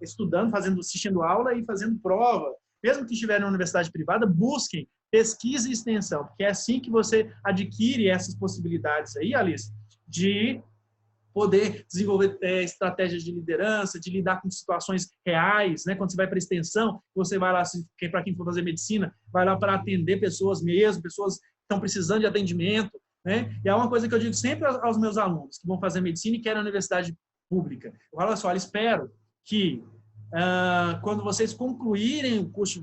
estudando, assistindo aula e fazendo prova. Mesmo que estiverem na universidade privada, busquem pesquisa e extensão, porque é assim que você adquire essas possibilidades aí, Alice, de poder desenvolver estratégias de liderança, de lidar com situações reais, né? Quando você vai para a extensão, você vai lá, para quem for fazer medicina, vai lá para atender pessoas mesmo, pessoas que estão precisando de atendimento, né? E é uma coisa que eu digo sempre aos meus alunos que vão fazer medicina e querem a universidade pública. Eu falo assim, olha, espero que quando vocês concluírem o curso de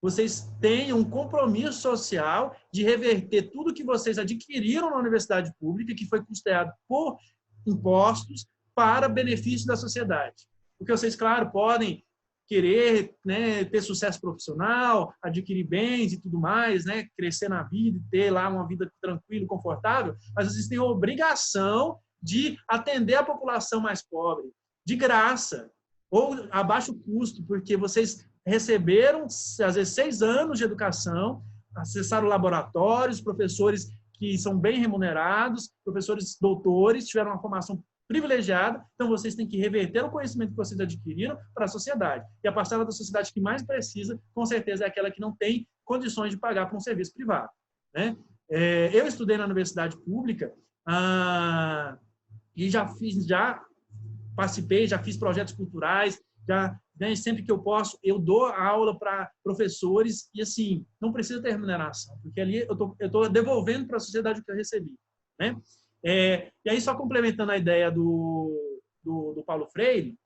vocês tenham um compromisso social de reverter tudo que vocês adquiriram na universidade pública, que foi custeado por impostos, para benefício da sociedade. Porque vocês, claro, podem querer, né, ter sucesso profissional, adquirir bens e tudo mais, né, crescer na vida e ter lá uma vida tranquila, confortável, mas vocês têm a obrigação de atender a população mais pobre, de graça, ou a baixo custo, porque vocês receberam, às vezes, 6 anos de educação, acessaram laboratórios, professores que são bem remunerados, professores doutores, tiveram uma formação privilegiada, então vocês têm que reverter o conhecimento que vocês adquiriram para a sociedade. E a parcela da sociedade que mais precisa, com certeza, é aquela que não tem condições de pagar por um serviço privado, né? Eu estudei na universidade pública e já participei, já fiz projetos culturais, né, sempre que eu posso, eu dou aula para professores e, assim, não precisa ter remuneração, porque ali eu estou devolvendo para a sociedade o que eu recebi, né? E aí, só complementando a ideia do Paulo Freire,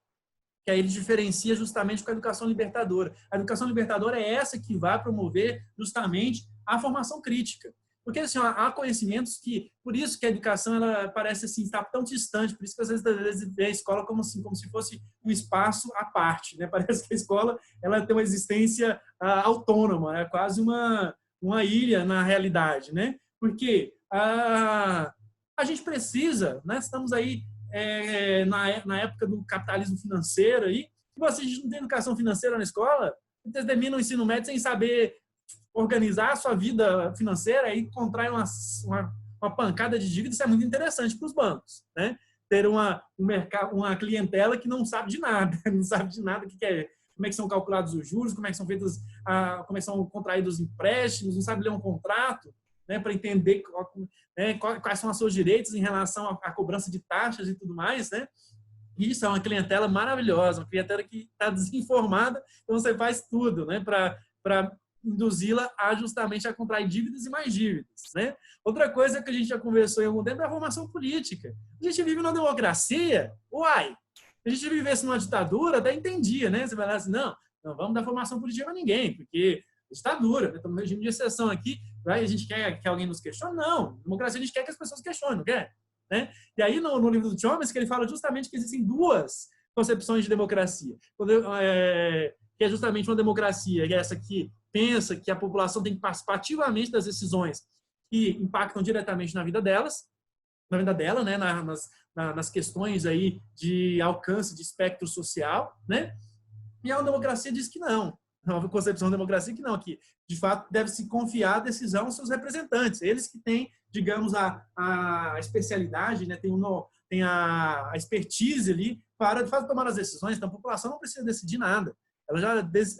que aí ele diferencia justamente com a educação libertadora. A educação libertadora é essa que vai promover justamente a formação crítica. Porque, assim, há conhecimentos que, por isso que a educação, ela parece assim, estar tão distante, por isso que às vezes vê a escola como se fosse um espaço à parte, né? Parece que a escola, ela tem uma existência autônoma, é quase uma ilha na realidade, né? Porque a gente precisa, né? Estamos aí na época do capitalismo financeiro aí, se vocês não têm educação financeira na escola, vocês terminam o ensino médio sem saber organizar a sua vida financeira e contrai uma pancada de dívidas. Isso é muito interessante para os bancos, né? Ter uma clientela que não sabe de nada, não sabe de nada como é que são calculados os juros, como é que são feitos, como é que são contraídos os empréstimos, não sabe ler um contrato, né, para entender quais são os seus direitos em relação à cobrança de taxas e tudo mais, né? Isso é uma clientela maravilhosa, uma clientela que está desinformada, então você faz tudo, né, para induzi-la justamente a contrair dívidas e mais dívidas, né? Outra coisa que a gente já conversou em algum tempo é a formação política. A gente vive numa democracia, se a gente vivesse numa ditadura, até entendia, né? Você vai lá assim, não vamos dar formação política a ninguém, porque ditadura, estamos no regime de exceção aqui, a gente quer que alguém nos questione? Não, democracia a gente quer que as pessoas questionem, não quer? Né? E aí no livro do Chomsky ele fala justamente que existem 2 concepções de democracia, que é justamente uma democracia, que é essa que pensa que a população tem que participar ativamente das decisões que impactam diretamente na vida dela, né, nas questões aí de alcance de espectro social, né? E a democracia diz que não. A concepção da democracia que não, que de fato deve se confiar a decisão aos seus representantes, eles que têm, digamos, a especialidade, né, tem a expertise ali para de fato tomar as decisões. Então a população não precisa decidir nada.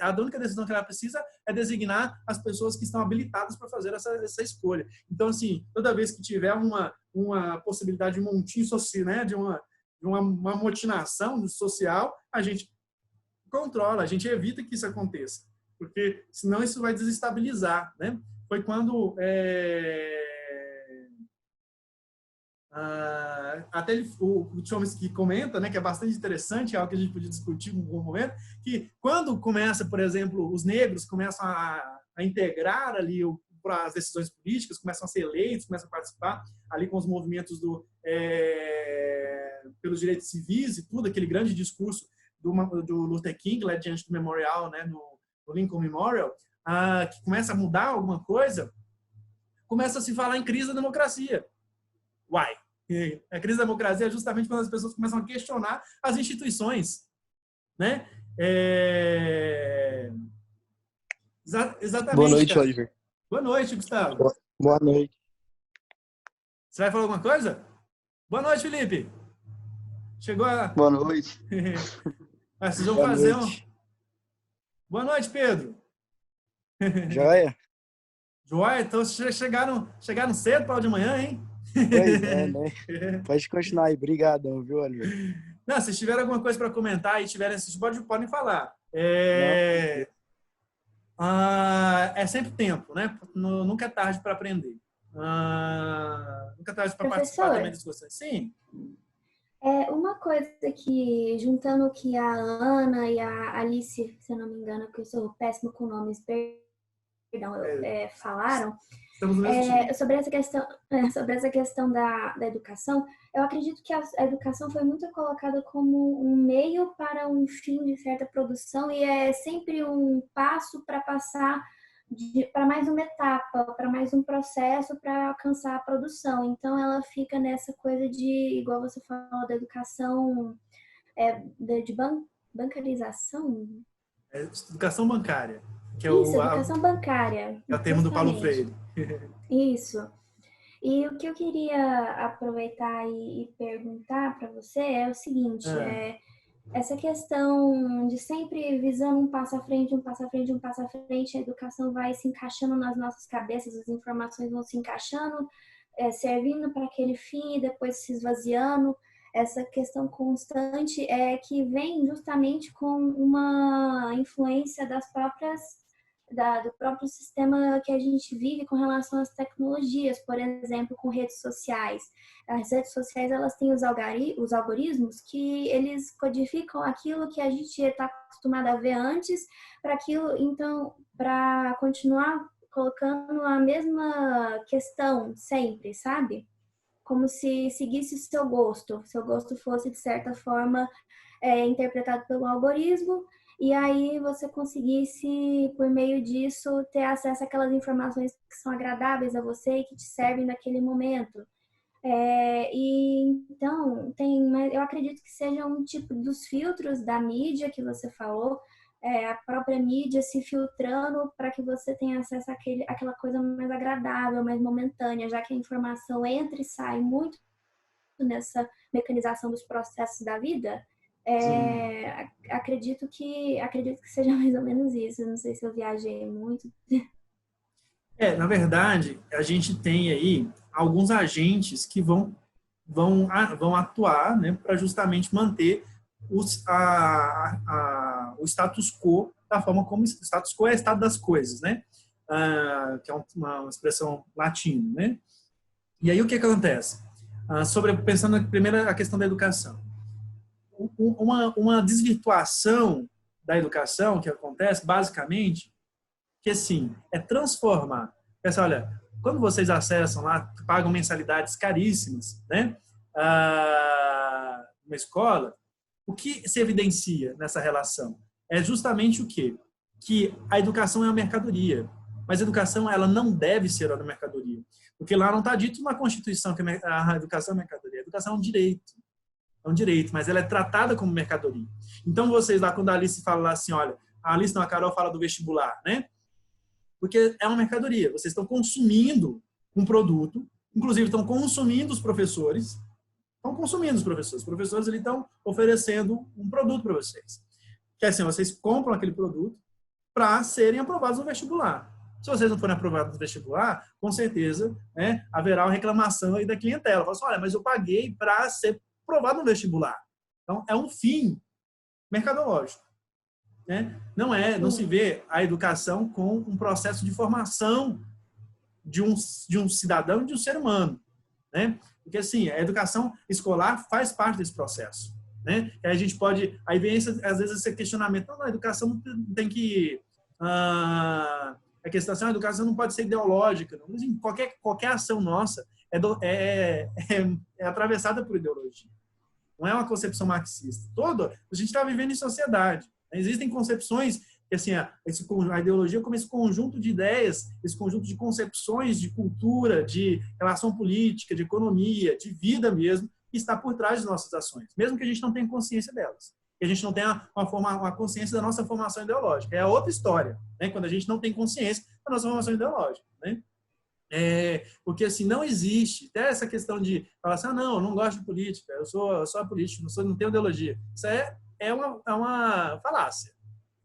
A única decisão que ela precisa é designar as pessoas que estão habilitadas para fazer essa escolha. Então, assim, toda vez que tiver uma possibilidade de montinho social, né, de uma motinação social, a gente controla, a gente evita que isso aconteça, porque senão isso vai desestabilizar, né? Foi quando até o Chomsky comenta, né, que é bastante interessante, é algo que a gente podia discutir em algum momento, que quando começa, por exemplo, os negros começam a integrar ali para as decisões políticas, começam a ser eleitos, começam a participar ali com os movimentos pelos direitos civis e tudo, aquele grande discurso do Luther King, lá diante do memorial, né, no Lincoln Memorial, que começa a mudar alguma coisa, começa a se falar em crise da democracia. A crise da democracia é justamente quando as pessoas começam a questionar as instituições, né? Exatamente. Boa noite, cara. Oliver. Boa noite, Gustavo. Boa noite. Você vai falar alguma coisa? Boa noite, Felipe. Chegou a... Boa noite. Vocês vão Boa fazer noite. Boa noite, Pedro. Joia? Joia, então vocês chegaram cedo para o de manhã, hein? Pois é, né? Pode continuar aí. Obrigadão, viu, Oliver? Não, se tiver alguma coisa para comentar e tiverem assistido, podem falar. Não, É sempre tempo, né? Nunca é tarde para aprender. Nunca é tarde para participar também Professor, das discussões. Sim. uma coisa que, juntando o que a Ana e a Alice, se eu não me engano, porque eu sou péssima com nomes, perdão, falaram, Estamos no mesmo time. sobre essa questão da educação, eu acredito que a educação foi muito colocada como um meio para um fim de certa produção e é sempre um passo para passar para mais uma etapa, para mais um processo para alcançar a produção. Então, ela fica nessa coisa de, igual você falou, da educação, de bancarização. Educação bancária, que é Isso, educação bancária. é o termo do Paulo Justamente. Freire. Isso. E o que eu queria aproveitar e perguntar para você é o seguinte, essa questão de sempre visando um passo à frente, um passo à frente, um passo à frente, a educação vai se encaixando nas nossas cabeças, as informações vão se encaixando, servindo para aquele fim e depois se esvaziando. Essa questão constante é que vem justamente com uma influência do próprio sistema que a gente vive com relação às tecnologias, por exemplo, com redes sociais. As redes sociais, elas têm os algoritmos que eles codificam aquilo que a gente está acostumado a ver antes para aquilo, então, para continuar colocando a mesma questão sempre, sabe? Como se seguisse o seu gosto fosse, de certa forma, interpretado pelo algoritmo, e aí você conseguisse, por meio disso, ter acesso àquelas informações que são agradáveis a você e que te servem naquele momento. E então, eu acredito que seja um tipo dos filtros da mídia que você falou, a própria mídia se filtrando para que você tenha acesso àquela coisa mais agradável, mais momentânea, já que a informação entra e sai muito nessa mecanização dos processos da vida. Acredito que seja mais ou menos isso. Não sei se eu viajei muito. Na verdade, a gente tem aí alguns agentes que vão atuar, né, para justamente manter o status quo da forma como o status quo é o estado das coisas, né? Que é uma expressão latina, né? E aí o que acontece? Pensando primeiro a questão da educação. Uma desvirtuação da educação que acontece, basicamente, que assim, é transformar. Pensa, olha, quando vocês acessam lá, pagam mensalidades caríssimas, né? Uma escola, o que se evidencia nessa relação? É justamente o quê? Que a educação é uma mercadoria. Mas a educação, ela não deve ser uma mercadoria. Porque lá não está dito na Constituição que a educação é mercadoria. A educação é um direito. É um direito, mas ela é tratada como mercadoria. Então, vocês lá, quando a Alice fala lá assim, olha, a Carol fala do vestibular, né? Porque é uma mercadoria. Vocês estão consumindo um produto, inclusive estão consumindo os professores. Estão consumindo os professores. Os professores eles estão oferecendo um produto para vocês. Que é assim, vocês compram aquele produto para serem aprovados no vestibular. Se vocês não forem aprovados no vestibular, com certeza, né, haverá uma reclamação aí da clientela. Fala assim, olha, mas eu paguei para ser aprovado no vestibular. Então, é um fim mercadológico. Né? Não se vê a educação com um processo de formação de um cidadão e de um ser humano. Né? Porque, assim, a educação escolar faz parte desse processo. Né? E aí a gente pode... Aí vem, às vezes, esse questionamento. Não, a educação não tem que... a questão assim, a educação não pode ser ideológica. Não. Mas, qualquer ação nossa é atravessada por ideologia. Não é uma concepção marxista. A gente está vivendo em sociedade. Existem concepções que, assim, a ideologia como esse conjunto de ideias, esse conjunto de concepções de cultura, de relação política, de economia, de vida mesmo, que está por trás de nossas ações, mesmo que a gente não tenha consciência delas. Que a gente não tenha uma consciência da nossa formação ideológica. É outra história, né? Quando a gente não tem consciência da nossa formação ideológica. Né? Porque assim, não existe até essa questão de falar assim, não, eu não gosto de política, eu sou político, não tenho ideologia. Isso é uma falácia.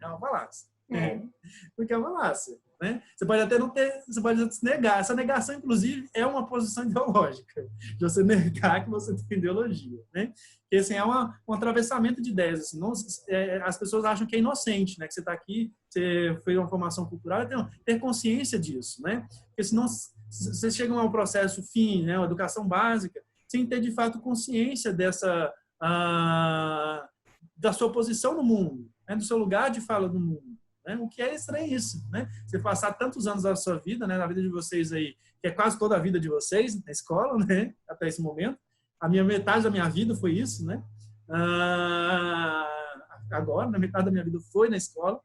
É uma falácia. Porque é uma falácia. né? Você pode até não ter, você pode se negar. Essa negação, inclusive, é uma posição ideológica, de você negar que você tem ideologia, né? Porque, assim, é um atravessamento de ideias. Assim, não, as pessoas acham que é inocente, né? Que você está aqui, você fez uma formação cultural, ter consciência disso, né? Porque senão você chega a um processo fim, né? Uma educação básica, sem ter, de fato, consciência dessa... da sua posição no mundo, né? Do seu lugar de fala no mundo, né? O que é estranhíssimo, né? Você passar tantos anos da sua vida, né? Na vida de vocês aí, que é quase toda a vida de vocês na escola, né? Até esse momento. A minha metade da minha vida foi isso, né? Agora, na metade da minha vida foi na escola.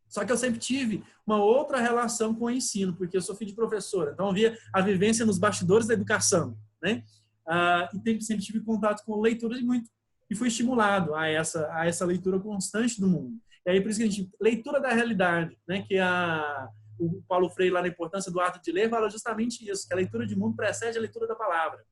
Só que eu sempre tive uma outra relação com o ensino, porque eu sou filho de professora. Então, eu via a vivência nos bastidores da educação, né? E sempre tive contato com leitura de muito. E fui estimulado a essa leitura constante do mundo. E aí, por isso que a gente... Leitura da realidade, né? Que o Paulo Freire, lá na Importância do Ato de Ler, fala justamente isso, que a leitura de mundo precede a leitura da palavra.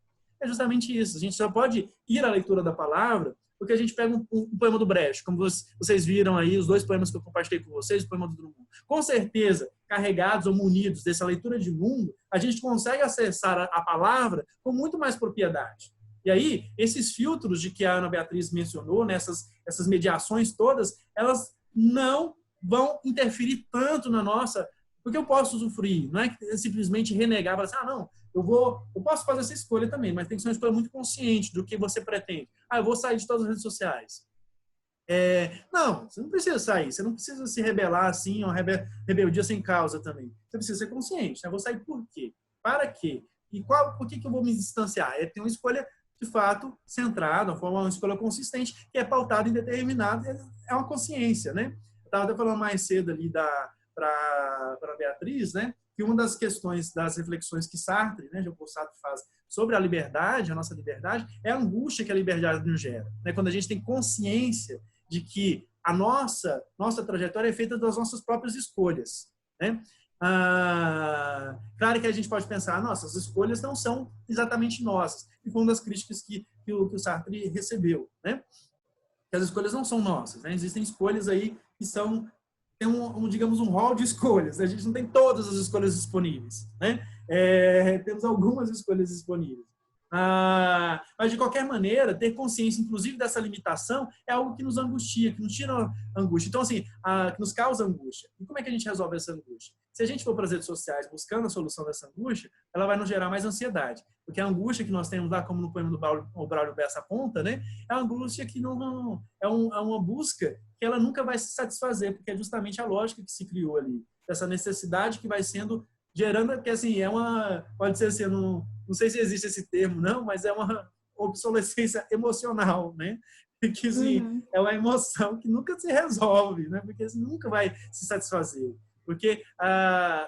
É justamente isso. A gente só pode ir à leitura da palavra porque a gente pega um poema do Brecht, como vocês viram aí, os 2 poemas que eu compartilhei com vocês, o poema do Drummond. Com certeza, carregados ou munidos dessa leitura de mundo, a gente consegue acessar a palavra com muito mais propriedade. E aí, esses filtros de que a Ana Beatriz mencionou, essas mediações todas, elas não vão interferir tanto na nossa... Porque eu posso usufruir, não é simplesmente renegar, falar assim, não, eu posso fazer essa escolha também, mas tem que ser uma escolha muito consciente do que você pretende. Eu vou sair de todas as redes sociais. Não, você não precisa sair, você não precisa se rebelar assim, uma rebeldia sem causa também. Você precisa ser consciente, né? Eu vou sair por quê? Para quê? E por que eu vou me distanciar? Tem uma escolha, de fato, centrada, uma escolha consistente, que é pautada em determinado, é uma consciência, né? Eu estava até falando mais cedo ali para Beatriz, né? Que uma das questões, das reflexões que Sartre, né, Jean-Paul Sartre faz sobre a liberdade, a nossa liberdade, é a angústia que a liberdade nos gera, né? Quando a gente tem consciência de que a nossa trajetória é feita das nossas próprias escolhas, né? Claro que a gente pode pensar, nossas escolhas não são exatamente nossas, e foi uma das críticas que o Sartre recebeu, né? Que as escolhas não são nossas, né? Existem escolhas aí que tem digamos, um rol de escolhas. A gente não tem todas as escolhas disponíveis, né? Temos algumas escolhas disponíveis. Mas, de qualquer maneira, ter consciência, inclusive, dessa limitação é algo que nos angustia, que nos tira angústia. Então, assim, que nos causa angústia. E como é que a gente resolve essa angústia? Se a gente for para as redes sociais buscando a solução dessa angústia, ela vai nos gerar mais ansiedade. Porque a angústia que nós temos lá, como no poema do Braulio Bessa aponta, né, é uma angústia que não é uma busca que ela nunca vai se satisfazer, porque é justamente a lógica que se criou ali. Essa necessidade que vai sendo gerando, porque assim, pode ser assim, não sei se existe esse termo, não, mas é uma obsolescência emocional, né? Que assim, é uma emoção que nunca se resolve, né? Porque assim, nunca vai se satisfazer. Porque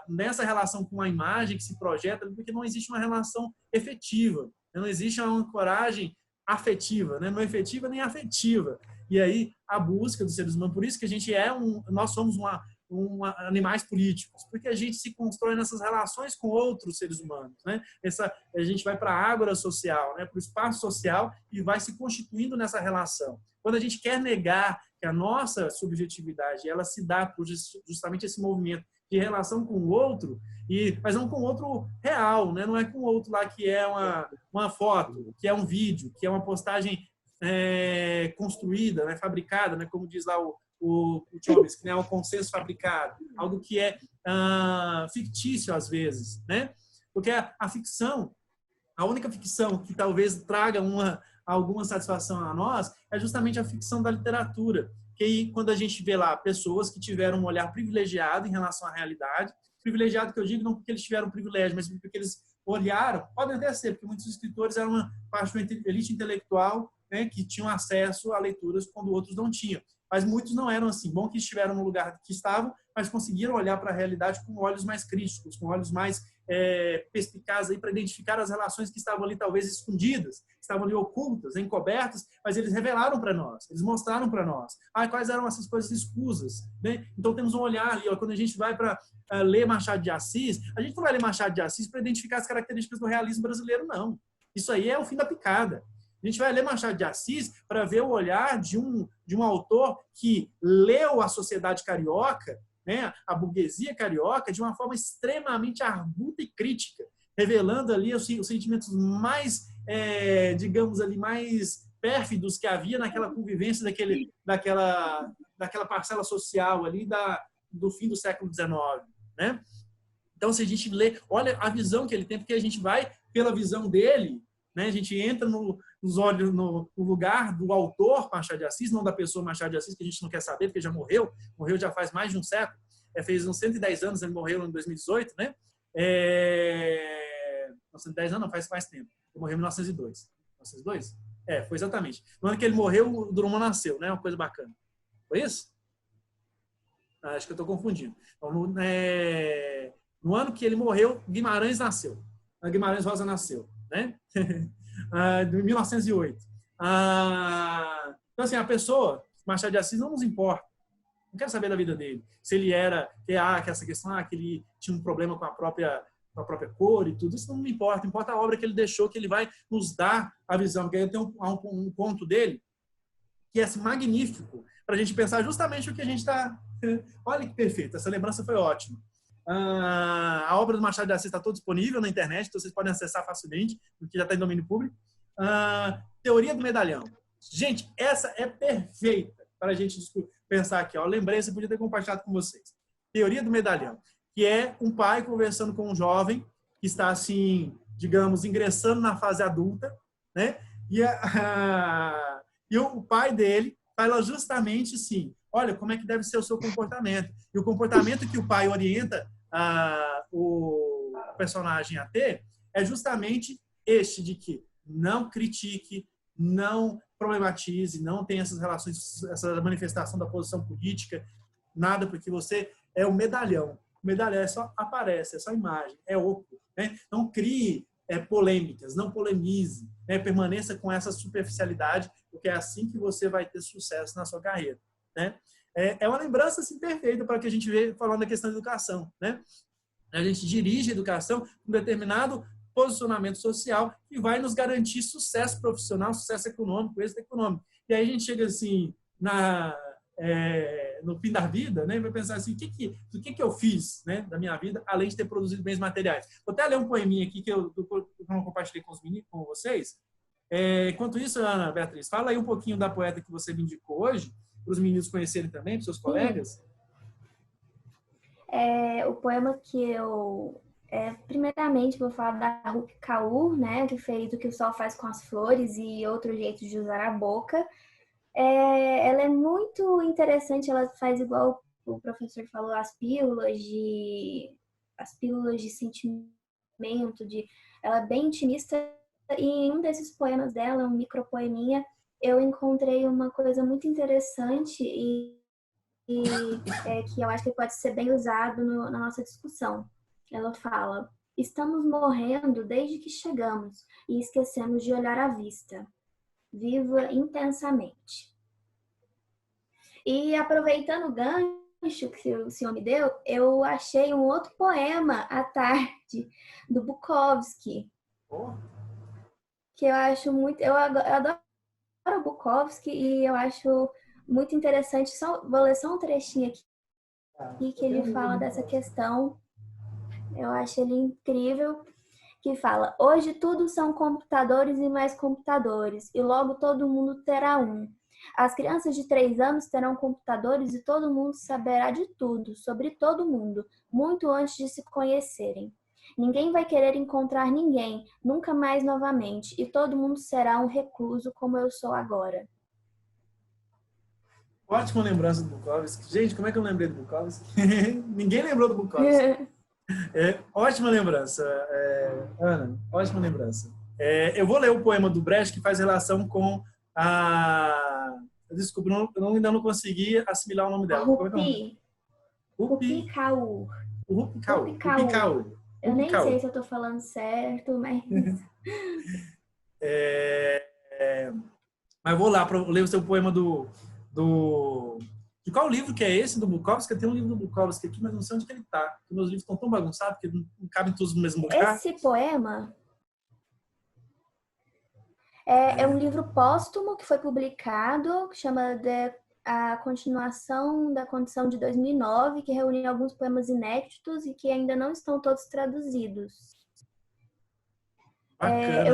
nessa relação com a imagem que se projeta, porque não existe uma relação efetiva, não existe uma ancoragem afetiva, né? Não efetiva nem afetiva. E aí a busca dos seres humanos, por isso que a gente nós somos animais políticos, porque a gente se constrói nessas relações com outros seres humanos, né? A gente vai para a ágora social, né? Para o espaço social e vai se constituindo nessa relação. Quando a gente quer negar que a nossa subjetividade ela se dá por justamente esse movimento de relação com o outro, mas não com o outro real, né? Não é com o outro lá que é uma foto, que é um vídeo, que é uma postagem construída, né? Fabricada, né? Como diz lá o Chomsky, né? Um consenso fabricado, algo que é fictício às vezes, né? Porque a ficção, a única ficção que talvez traga alguma satisfação a nós é justamente a ficção da literatura, que aí, quando a gente vê lá pessoas que tiveram um olhar privilegiado em relação à realidade, privilegiado que eu digo não porque eles tiveram privilégio, mas porque eles olharam, podem até ser, porque muitos escritores eram uma parte de uma elite intelectual, né, que tinham acesso a leituras quando outros não tinham. Mas muitos não eram assim. Bom que estiveram no lugar que estavam, mas conseguiram olhar para a realidade com olhos mais críticos, com olhos mais perspicazes para identificar as relações que estavam ali talvez escondidas, estavam ali ocultas, encobertas, mas eles revelaram para nós, eles mostraram para nós quais eram essas coisas escusas, né? Então temos um olhar ali, quando a gente vai para ler Machado de Assis, a gente não vai ler Machado de Assis para identificar as características do realismo brasileiro, não. Isso aí é o fim da picada. A gente vai ler Machado de Assis para ver o olhar de um autor que leu a sociedade carioca né, a burguesia carioca de uma forma extremamente arguta e crítica, revelando ali os sentimentos mais, digamos ali, mais pérfidos que havia naquela convivência daquela parcela social ali do fim do século XIX, né? Então, se a gente lê, olha a visão que ele tem, porque a gente vai pela visão dele, né? A gente entra nos olhos, no lugar do autor Machado de Assis, não da pessoa Machado de Assis, que a gente não quer saber, porque já morreu já faz mais de um século, fez uns 110 anos, ele morreu em 2018, né? 110 anos, não, faz mais tempo. Ele morreu em 1902. 1902? Foi exatamente. No ano que ele morreu, o Drummond nasceu, né? Uma coisa bacana. Foi isso? Acho que eu estou confundindo. Então, no ano que ele morreu, Guimarães nasceu. Guimarães Rosa nasceu, né? De 1908. Então, assim, a pessoa, Machado de Assis, não nos importa. Não quero saber da vida dele. Se ele era, que essa questão, que ele tinha um problema com a própria cor e tudo, isso não me importa. Importa a obra que ele deixou, que ele vai nos dar a visão. Porque aí tem um ponto dele que é magnífico para a gente pensar justamente o que a gente está... Olha que perfeito, essa lembrança foi ótima. A obra do Machado de Assis está toda disponível na internet, então vocês podem acessar facilmente, porque já está em domínio público. Teoria do Medalhão. Gente, essa é perfeita para a gente pensar aqui. Eu lembrei, você podia ter compartilhado com vocês. Teoria do Medalhão, que é um pai conversando com um jovem que está, assim, digamos, ingressando na fase adulta, né? E o pai dele fala justamente assim, olha, como é que deve ser o seu comportamento. E o comportamento que o pai orienta o personagem a ter é justamente este de que não critique, não problematize, não tenha essas relações, essa manifestação da posição política, nada, porque você é o medalhão. O medalhão só aparece, é só imagem, é oco, né? Não crie polêmicas, não polemize, né? Permaneça com essa superficialidade, porque é assim que você vai ter sucesso na sua carreira, né? É uma lembrança assim, perfeita para o que a gente vê falando da questão da educação, né? A gente dirige a educação com um determinado posicionamento social que vai nos garantir sucesso profissional, sucesso econômico, êxito econômico. E aí a gente chega assim no fim da vida, né, vai pensar assim, o que eu fiz, né, da minha vida, além de ter produzido bens materiais. Vou até ler um poeminha aqui que eu não compartilhei com os meninos, com vocês. Enquanto isso, Ana Beatriz, fala aí um pouquinho da poeta que você me indicou hoje, para os meninos conhecerem também, para os seus colegas. O poema que eu... primeiramente, vou falar da Rupi Kaur, né, que fez O que o Sol Faz com as Flores e Outro Jeito de Usar a Boca. Ela é muito interessante, ela faz igual o professor falou, as pílulas de sentimento, ela é bem intimista, e em um desses poemas dela, um micropoeminha, eu encontrei uma coisa muito interessante e que eu acho que pode ser bem usado na nossa discussão. Ela fala: estamos morrendo desde que chegamos e esquecemos de olhar à vista. Viva intensamente. E aproveitando o gancho que o senhor me deu, eu achei um outro poema à tarde, do Bukowski, que eu acho muito... Eu adoro o Bukowski e eu acho muito interessante. Vou ler só um trechinho aqui que ele fala dessa questão. Eu acho ele incrível, que fala: hoje tudo são computadores e mais computadores, e logo todo mundo terá um. As crianças de 3 anos terão computadores e todo mundo saberá de tudo, sobre todo mundo, muito antes de se conhecerem. Ninguém vai querer encontrar ninguém, nunca mais novamente, e todo mundo será um recluso como eu sou agora. Ótima lembrança do Bukowski. Gente, como é que eu lembrei do Bukowski? Ninguém lembrou do Bukowski. Ótima lembrança, Ana. Ótima lembrança. Eu vou ler o poema do Brecht que faz relação com a... Desculpa, eu ainda não consegui assimilar o nome dela. Rupi Kaur. Rupi Kaur. Eu nem sei se eu estou falando certo, mas... Mas vou lá para ler o seu poema de qual livro que é esse do Bukowski? Tem um livro do Bukowski aqui, mas não sei onde que ele está. Porque meus livros estão tão bagunçados que não cabem todos no mesmo lugar. Esse poema é um livro póstumo que foi publicado, que chama The a continuação da condição de 2009, que reúne alguns poemas inéditos e que ainda não estão todos traduzidos. Bacana.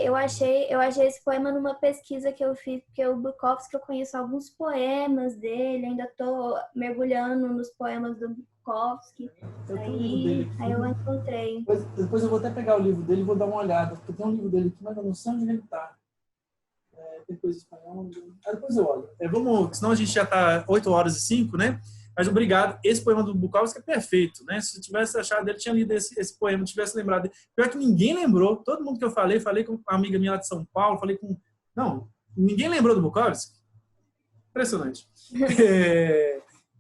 Eu achei esse poema numa pesquisa que eu fiz, porque o Bukowski, eu conheço alguns poemas dele, ainda estou mergulhando nos poemas do Bukowski. Eu tenho um livro dele aqui. Aí eu encontrei. Depois eu vou até pegar o livro dele e vou dar uma olhada, porque tem um livro dele aqui, mas eu não sei onde ele está. Tem coisa espanhola. Depois eu olho. Vamos, senão a gente já está 8h05, né? Mas obrigado. Esse poema do Bukowski é perfeito, né? Se eu tivesse achado ele, tinha lido esse poema, tivesse lembrado dele. Pior que ninguém lembrou. Todo mundo que eu falei com uma amiga minha lá de São Paulo, falei com... Não, ninguém lembrou do Bukowski. Impressionante.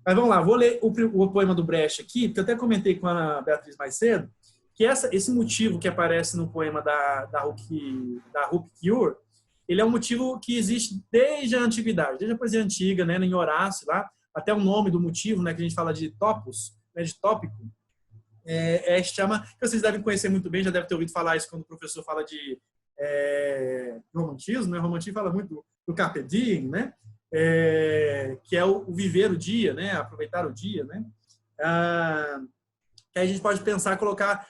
Mas vamos lá, vou ler o poema do Brecht aqui, porque eu até comentei com a Beatriz mais cedo, que esse motivo que aparece no poema da Rupi-Kaur, ele é um motivo que existe desde a antiguidade, desde a poesia antiga, né, em Horácio, lá, até o nome do motivo, né, que a gente fala de topos, né, de tópico, chama, que vocês devem conhecer muito bem, já devem ter ouvido falar isso quando o professor fala de romantismo, né? O romantismo fala muito do carpe diem, né? Que é o viver o dia, né? Aproveitar o dia, né? Que aí a gente pode pensar, colocar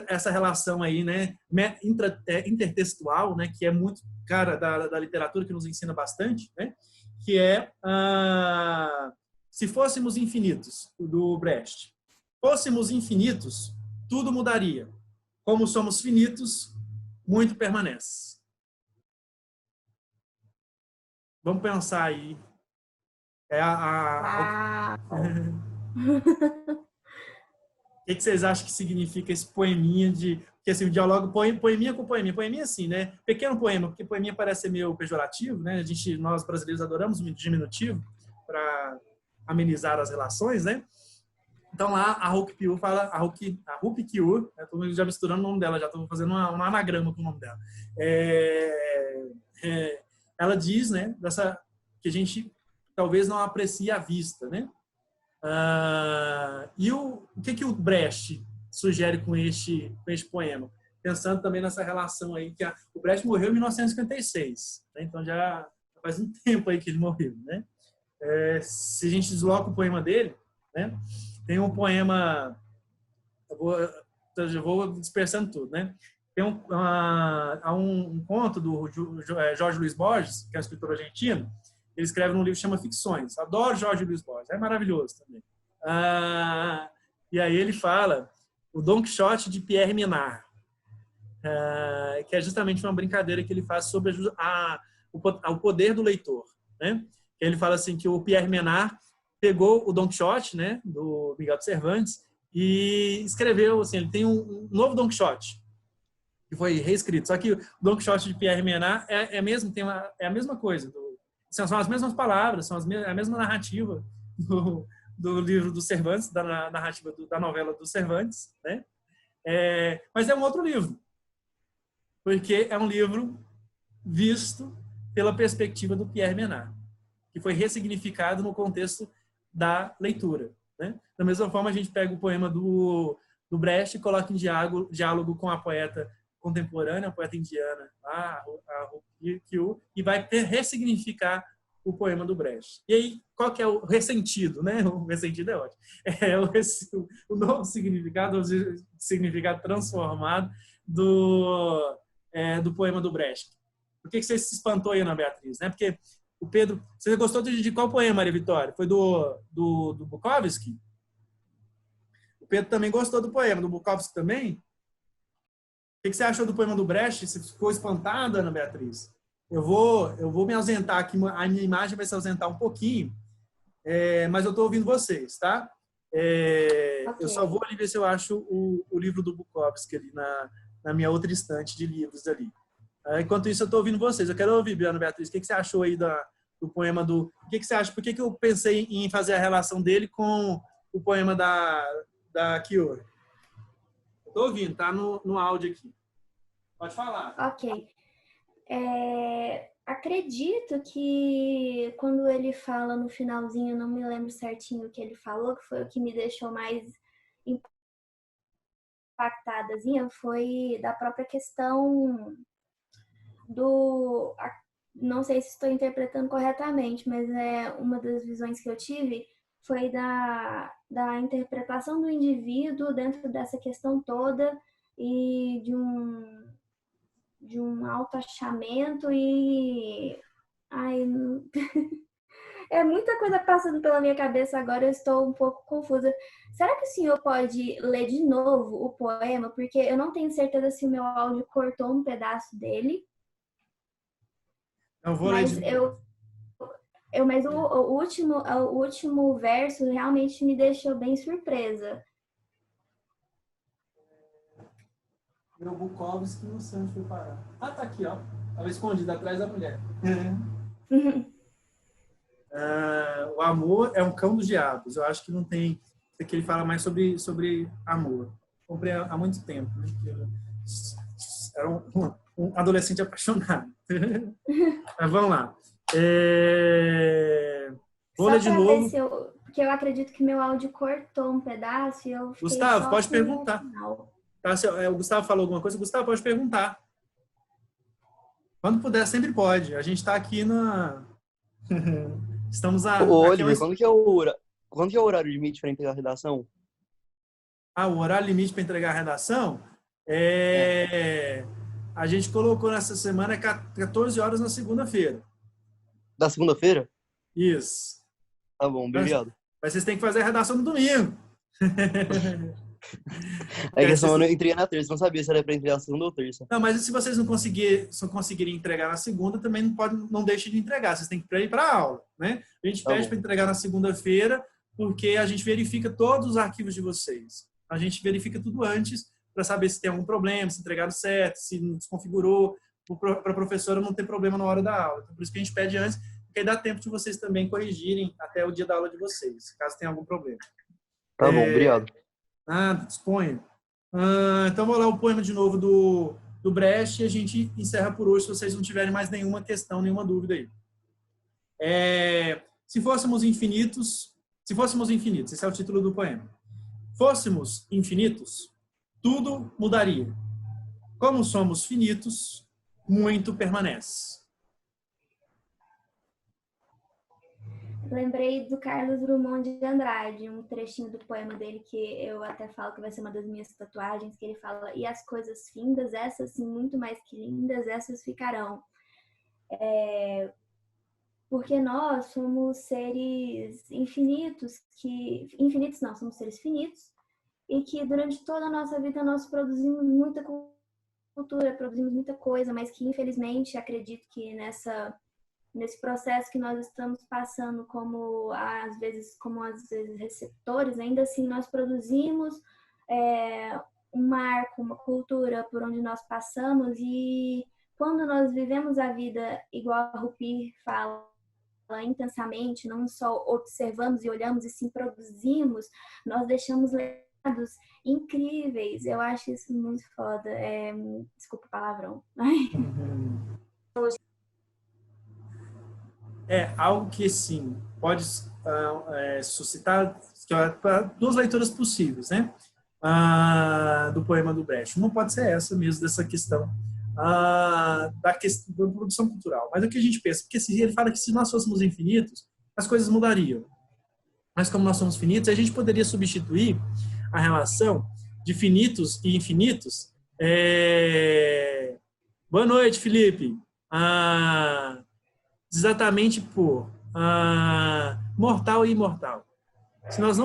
essa relação aí, né? Intertextual, né? Que é muito cara da literatura, que nos ensina bastante, né? Que é Se Fôssemos Infinitos, do Brecht. Fôssemos infinitos, tudo mudaria. Como somos finitos, muito permanece. Vamos pensar aí. O que vocês acham que significa esse poeminha porque assim, o diálogo poeminha com poeminha. Poeminha assim, né? Pequeno poema, porque poeminha parece ser meio pejorativo, né? Nós brasileiros adoramos o diminutivo para amenizar as relações, né? Então lá a Rupi-Kaur fala, a Rupi-Kaur, estou já misturando o nome dela, já estou fazendo um anagrama com o nome dela. Ela diz, né, que a gente talvez não aprecie à vista, né? E o que o Brecht sugere com este poema? Pensando também nessa relação aí, que o Brecht morreu em 1956, né? Então já faz um tempo aí que ele morreu, né? Se a gente desloca o poema dele, né? Tem um poema, eu vou dispersando tudo, né? Tem um conto do Jorge Luiz Borges, que é um escritor argentino. Ele escreve num livro que chama Ficções. Adoro Jorge Luiz Borges, é maravilhoso também. E aí ele fala o Don Quixote de Pierre Menard, que é justamente uma brincadeira que ele faz sobre o poder do leitor, né? Ele fala assim que o Pierre Menard pegou o Don Quixote, né, do Miguel de Cervantes, e escreveu, assim, ele tem um novo Don Quixote, que foi reescrito. Só que o Don Quixote de Pierre Menard é a mesma coisa. São as mesmas palavras, a mesma narrativa do livro do Cervantes, da narrativa da novela do Cervantes, né? Mas é um outro livro, porque é um livro visto pela perspectiva do Pierre Menard, que foi ressignificado no contexto da leitura, né? Da mesma forma, a gente pega o poema do Brecht e coloca em diálogo com a poeta contemporânea, a poeta indiana, a Rupi-Kaur, e vai ressignificar o poema do Brecht. E aí, qual que é o ressentido, né? O ressentido é ótimo. O novo significado, o significado transformado do poema do Brecht. Por que você se espantou aí, Ana Beatriz? Né? Porque o Pedro... Você gostou de qual poema, Maria Vitória? Foi do Bukowski? O Pedro também gostou do poema. Do Bukowski também? O que você achou do poema do Brecht? Você ficou espantada, Ana Beatriz? Eu vou me ausentar aqui. A minha imagem vai se ausentar um pouquinho. Mas eu estou ouvindo vocês, tá? Okay. Eu só vou ali ver se eu acho o livro do Bukowski ali na minha outra estante de livros ali. Enquanto isso, eu estou ouvindo vocês. Eu quero ouvir, Ana Beatriz, o que você achou aí do poema do... O que você acha? Por que eu pensei em fazer a relação dele com o poema da Kaur? Estou ouvindo, tá no áudio aqui. Pode falar. Ok. Acredito que quando ele fala no finalzinho, não me lembro certinho o que ele falou, que foi o que me deixou mais impactadazinha, foi da própria questão não sei se estou interpretando corretamente, mas uma das visões que eu tive foi da interpretação do indivíduo dentro dessa questão toda e de um autoachamento e... Ai, é muita coisa passando pela minha cabeça agora, eu estou um pouco confusa. Será que o senhor pode ler de novo o poema? Porque eu não tenho certeza se o meu áudio cortou um pedaço dele. Eu vou mas ler de novo. Mas o último verso realmente me deixou bem surpresa. Meu Bukowski no Santos foi parar. Ah, tá aqui, ó. Tava escondido atrás da mulher. O amor é um cão dos diabos. Eu acho que não tem... Aqui ele fala mais sobre amor. Comprei há muito tempo. Né? Era um adolescente apaixonado. Mas vamos lá. Vou ler de novo. Porque eu acredito que meu áudio cortou um pedaço e eu fiquei Gustavo, só pode com perguntar. o final. Tá, o Gustavo falou alguma coisa? Gustavo, pode perguntar. Quando puder, sempre pode. A gente está aqui na... Estamos a... Ô, Oliver, quando que é o horário limite para entregar a redação? O horário limite para entregar a redação a gente colocou nessa semana 14 horas na segunda-feira. Da segunda-feira? Isso. Tá bom, obrigado. Mas vocês têm que fazer a redação no domingo. É que essa semana eu entreguei na terça, não sabia se era para entregar na segunda ou terça. Não, mas se vocês não conseguirem entregar na segunda, também não deixe de entregar. Vocês têm que ir para a aula, né? A gente pede para entregar na segunda-feira, porque a gente verifica todos os arquivos de vocês. A gente verifica tudo antes para saber se tem algum problema, se entregaram certo, se não desconfigurou, para a professora não ter problema na hora da aula. Então, por isso que a gente pede antes, porque aí dá tempo de vocês também corrigirem até o dia da aula de vocês, caso tenha algum problema. Tá bom, obrigado. Disponha. Então, vou lá o poema de novo do Brecht e a gente encerra por hoje, se vocês não tiverem mais nenhuma questão, nenhuma dúvida aí. Se fôssemos infinitos, esse é o título do poema. Fôssemos infinitos, tudo mudaria. Como somos finitos, muito permanece. Lembrei do Carlos Drummond de Andrade, um trechinho do poema dele que eu até falo que vai ser uma das minhas tatuagens, que ele fala: e as coisas findas, essas sim, muito mais que lindas, essas ficarão. Porque nós somos seres infinitos, somos seres finitos, e que durante toda a nossa vida nós produzimos muita cultura, produzimos muita coisa, mas que infelizmente acredito que nesse processo que nós estamos passando como às vezes receptores, ainda assim nós produzimos um marco, uma cultura por onde nós passamos, e quando nós vivemos a vida igual a Rupi fala, intensamente, não só observamos e olhamos e sim produzimos, nós deixamos legados incríveis. Eu acho isso muito foda. Desculpa o palavrão. Algo que, sim, pode suscitar duas leituras possíveis, né? Do poema do Brecht. Uma pode ser essa mesmo, dessa questão da produção cultural. Mas o que a gente pensa? Porque ele fala que se nós fôssemos infinitos, as coisas mudariam. Mas como nós somos finitos, a gente poderia substituir a relação de finitos e infinitos. Boa noite, Felipe. Exatamente por mortal e imortal. Se nós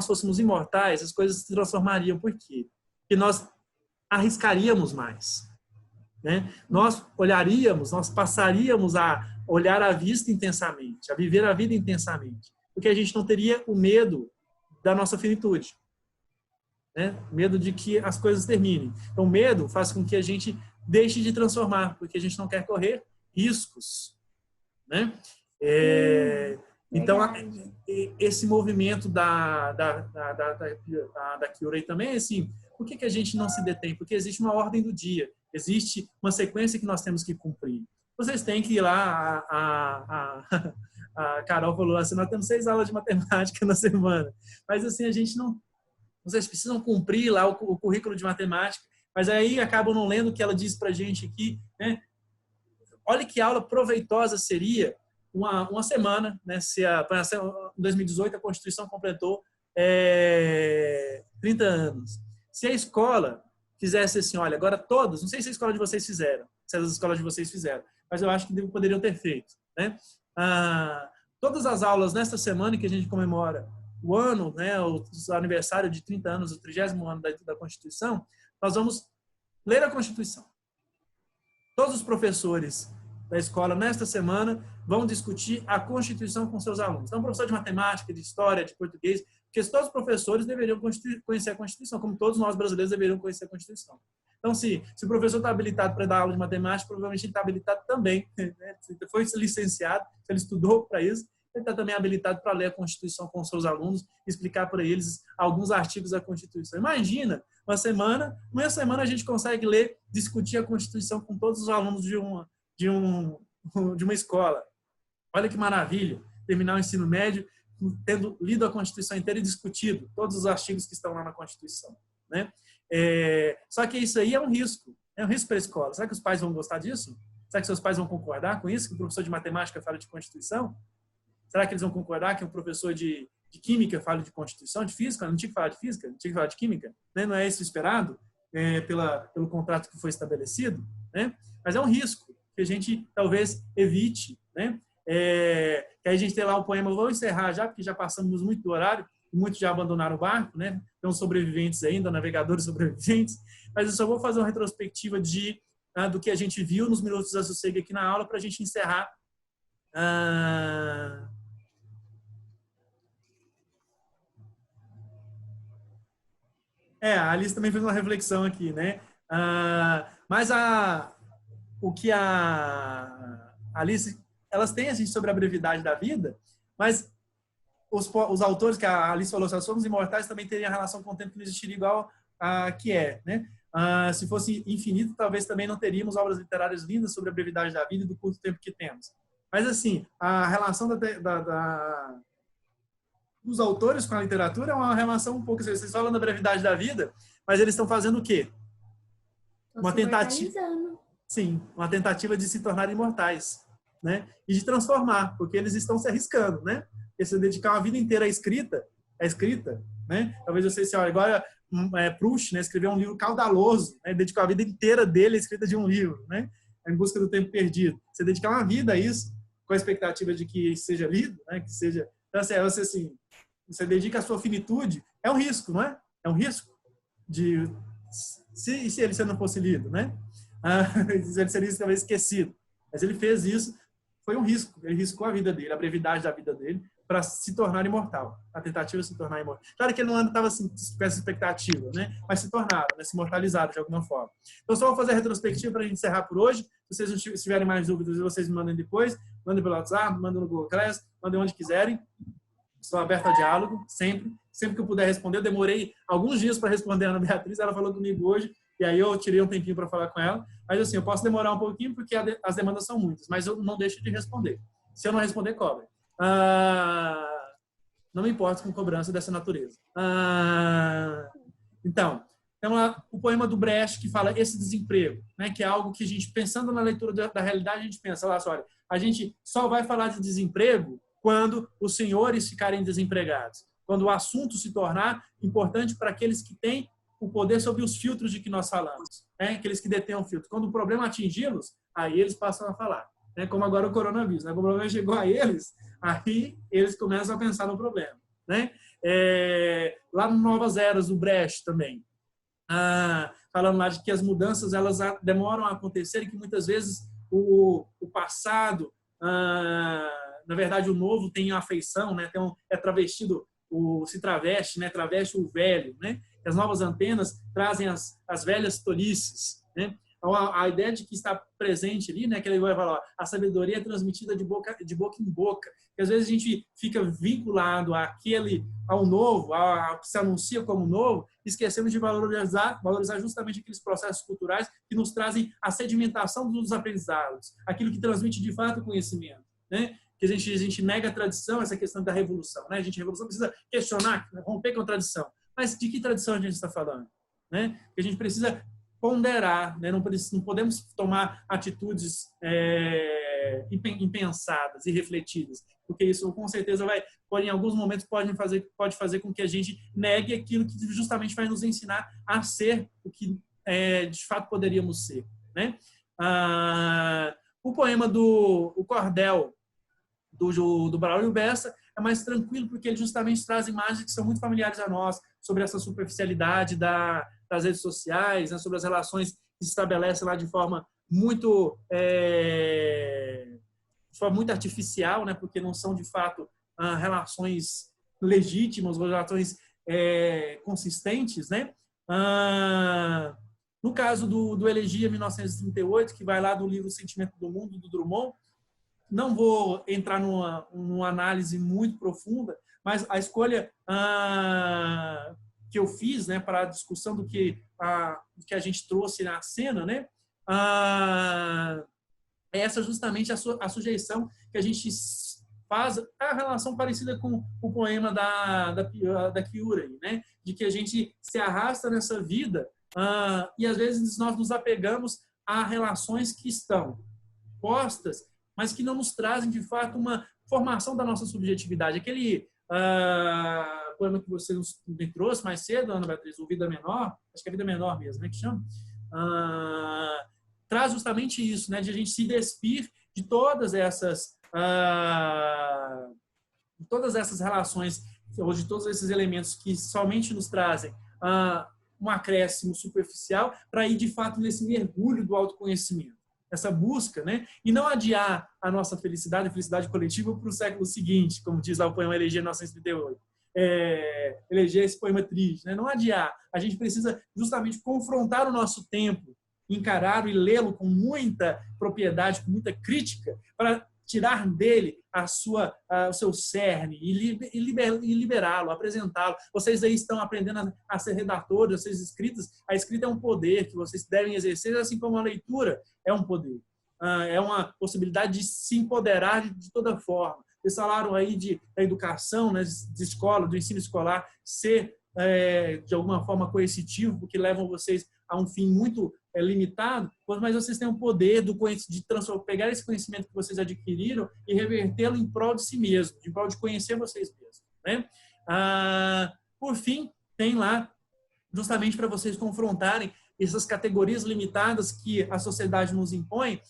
fôssemos imortais, as coisas se transformariam. Por quê? Porque nós arriscaríamos mais, né? Nós passaríamos a olhar a vida intensamente, a viver a vida intensamente, porque a gente não teria o medo da nossa finitude, né? Medo de que as coisas terminem. Então, o medo faz com que a gente deixe de transformar, porque a gente não quer correr riscos, né? Então, esse movimento da Kyurei também é assim: por que a gente não se detém? Porque existe uma ordem do dia, existe uma sequência que nós temos que cumprir. Vocês têm que ir lá, a Carol falou assim, nós temos 6 aulas de matemática na semana, mas assim, a gente não... Vocês precisam cumprir lá o currículo de matemática, mas aí acabam não lendo o que ela diz pra gente aqui, né? olha que aula proveitosa seria uma semana, né? Em 2018 a Constituição completou 30 anos. Se a escola fizesse assim, olha, agora todos, não sei se a escola de vocês fizeram, se as escolas de vocês fizeram, mas eu acho que poderiam ter feito, né? Todas as aulas nesta semana que a gente comemora o ano, né, o aniversário de 30 anos, o 30º ano da Constituição, nós vamos ler a Constituição. Todos os professores da escola, nesta semana, vão discutir a Constituição com seus alunos. Então, professor de matemática, de história, de português, porque todos os professores deveriam conhecer a Constituição, como todos nós brasileiros deveriam conhecer a Constituição. Então, se o professor está habilitado para dar aula de matemática, provavelmente ele está habilitado também, né? Se ele foi licenciado, se ele estudou para isso, ele está também habilitado para ler a Constituição com seus alunos, explicar para eles alguns artigos da Constituição. Imagina, uma semana a gente consegue ler, discutir a Constituição com todos os alunos de uma escola. Olha que maravilha, terminar o ensino médio tendo lido a Constituição inteira e discutido todos os artigos que estão lá na Constituição, né? Só que isso aí é um risco para a escola. Será que os pais vão gostar disso? Será que seus pais vão concordar com isso, que o professor de matemática fala de Constituição? Será que eles vão concordar que o professor de química fala de Constituição, de física? Não tinha que falar de física, não tinha que falar de química, né? Não é isso esperado pelo contrato que foi estabelecido, né? Mas é um risco que a gente talvez evite, né? Que a gente tem lá o poema, vou encerrar já, porque já passamos muito do horário, muitos já abandonaram o barco, né? Tem uns sobreviventes ainda, navegadores sobreviventes, mas eu só vou fazer uma retrospectiva do que a gente viu nos minutos da sossego aqui na aula para a gente encerrar. A Alice também fez uma reflexão aqui, né? Mas o que a Alice, elas têm assim, sobre a brevidade da vida, mas os autores que a Alice falou, se nós somos imortais, também teriam relação com o tempo que não existiria igual a que é, né? Se fosse infinito, talvez também não teríamos obras literárias lindas sobre a brevidade da vida e do curto tempo que temos. Mas, assim, a relação dos autores com a literatura é uma relação um pouco... Vocês falam da brevidade da vida, mas eles estão fazendo o quê? Uma tentativa... Sim, uma tentativa de se tornar imortais, né? E de transformar, porque eles estão se arriscando, né? Porque se dedicar uma vida inteira à escrita, né? Talvez você se olha, agora Proust, né, escreveu um livro caudaloso, né? Dedicou a vida inteira dele à escrita de um livro, né? Em busca do tempo perdido. Você dedicar uma vida a isso, com a expectativa de que seja lido, né? Que seja... Então, você dedica a sua finitude, é um risco, não é? É um risco de... Se ele não fosse lido, né? Ele seria talvez esquecido. Mas ele fez isso, foi um risco. Ele riscou a vida dele, a brevidade da vida dele, para se tornar imortal. A tentativa de se tornar imortal. Claro que ele não estava assim, com essa expectativa, né? Mas se tornaram, né? Se imortalizaram de alguma forma. Então, só vou fazer a retrospectiva para a gente encerrar por hoje. Se vocês tiverem mais dúvidas, vocês me mandem depois. Mandem pelo WhatsApp, mandem no Google Class, mandem onde quiserem. Estou aberto a diálogo, sempre. Sempre que eu puder responder. Eu demorei alguns dias para responder a Ana Beatriz. Ela falou comigo hoje. E aí eu tirei um tempinho para falar com ela. Mas assim, eu posso demorar um pouquinho porque as demandas são muitas. Mas eu não deixo de responder. Se eu não responder, cobre. Não me importo com cobrança dessa natureza. Então o poema do Brecht que fala esse desemprego, né, que é algo que a gente, pensando na leitura da realidade, a gente pensa lá, olha, a gente só vai falar de desemprego quando os senhores ficarem desempregados, quando o assunto se tornar importante para aqueles que têm o poder sobre os filtros de que nós falamos, né, aqueles que detêm o filtro. Quando o problema atingi-los, aí eles passam a falar. Né, como agora o coronavírus, né? Como o problema chegou a eles, aí eles começam a pensar no problema. Né? Lá no Novas Eras, o Brecht também, falando lá de que as mudanças elas demoram a acontecer e que muitas vezes o passado, na verdade o novo tem afeição, né? É travestido, se traveste, né? Traveste o velho. Né? As novas antenas trazem as velhas tolices. Né? A ideia de que está presente ali, né, que ele vai falar, a sabedoria é transmitida de boca em boca. Porque às vezes a gente fica vinculado ao novo, ao que se anuncia como novo, esquecendo de valorizar justamente aqueles processos culturais que nos trazem a sedimentação dos aprendizados, aquilo que transmite de fato o conhecimento. Né? Que a gente nega a tradição, essa questão da revolução. Né? A revolução precisa questionar, romper com a tradição. Mas de que tradição a gente está falando? Né? Que a gente precisa ponderar, né? Não podemos tomar atitudes impensadas e refletidas, porque isso com certeza em alguns momentos pode fazer com que a gente negue aquilo que justamente vai nos ensinar a ser o que de fato poderíamos ser, né? O poema o Cordel do Braulio Bessa é mais tranquilo porque ele justamente traz imagens que são muito familiares a nós, sobre essa superficialidade das redes sociais, né, sobre as relações que se estabelecem lá de forma muito artificial, né, porque não são de fato relações legítimas, relações consistentes, né? No caso do Elegia 1938, que vai lá do livro Sentimento do Mundo, do Drummond, não vou entrar numa análise muito profunda, mas a escolha que eu fiz, né, para a discussão do que a gente trouxe na cena, né, é essa justamente a sujeição que a gente faz a relação parecida com o poema da Kiurei, né, de que a gente se arrasta nessa vida e às vezes nós nos apegamos a relações que estão postas, mas que não nos trazem, de fato, uma formação da nossa subjetividade. Aquele poema que você me trouxe mais cedo, Ana Beatriz, o Vida Menor, acho que é Vida Menor mesmo, né, que chama, traz justamente isso, né, de a gente se despir de todas essas relações, ou de todos esses elementos que somente nos trazem um acréscimo superficial, para ir, de fato, nesse mergulho do autoconhecimento. Essa busca, né? E não adiar a nossa felicidade, a felicidade coletiva, para o século seguinte, como diz lá o poema Elegia 1938. Eleger esse poema triste, né? Não adiar. A gente precisa justamente confrontar o nosso tempo, encará-lo e lê-lo com muita propriedade, com muita crítica, para tirar dele o seu cerne e liberá-lo, apresentá-lo. Vocês aí estão aprendendo a ser redatores, a ser escritas. A escrita é um poder que vocês devem exercer, assim como a leitura é um poder. É uma possibilidade de se empoderar de toda forma. Vocês falaram aí da educação, né, de escola, do ensino escolar, ser de alguma forma coercitivo, porque levam vocês a um fim muito limitado, mas vocês têm o poder de pegar esse conhecimento que vocês adquiriram e revertê-lo em prol de si mesmo, em prol de conhecer vocês mesmos, né? Por fim, tem lá justamente para vocês confrontarem essas categorias limitadas que a sociedade nos impõe,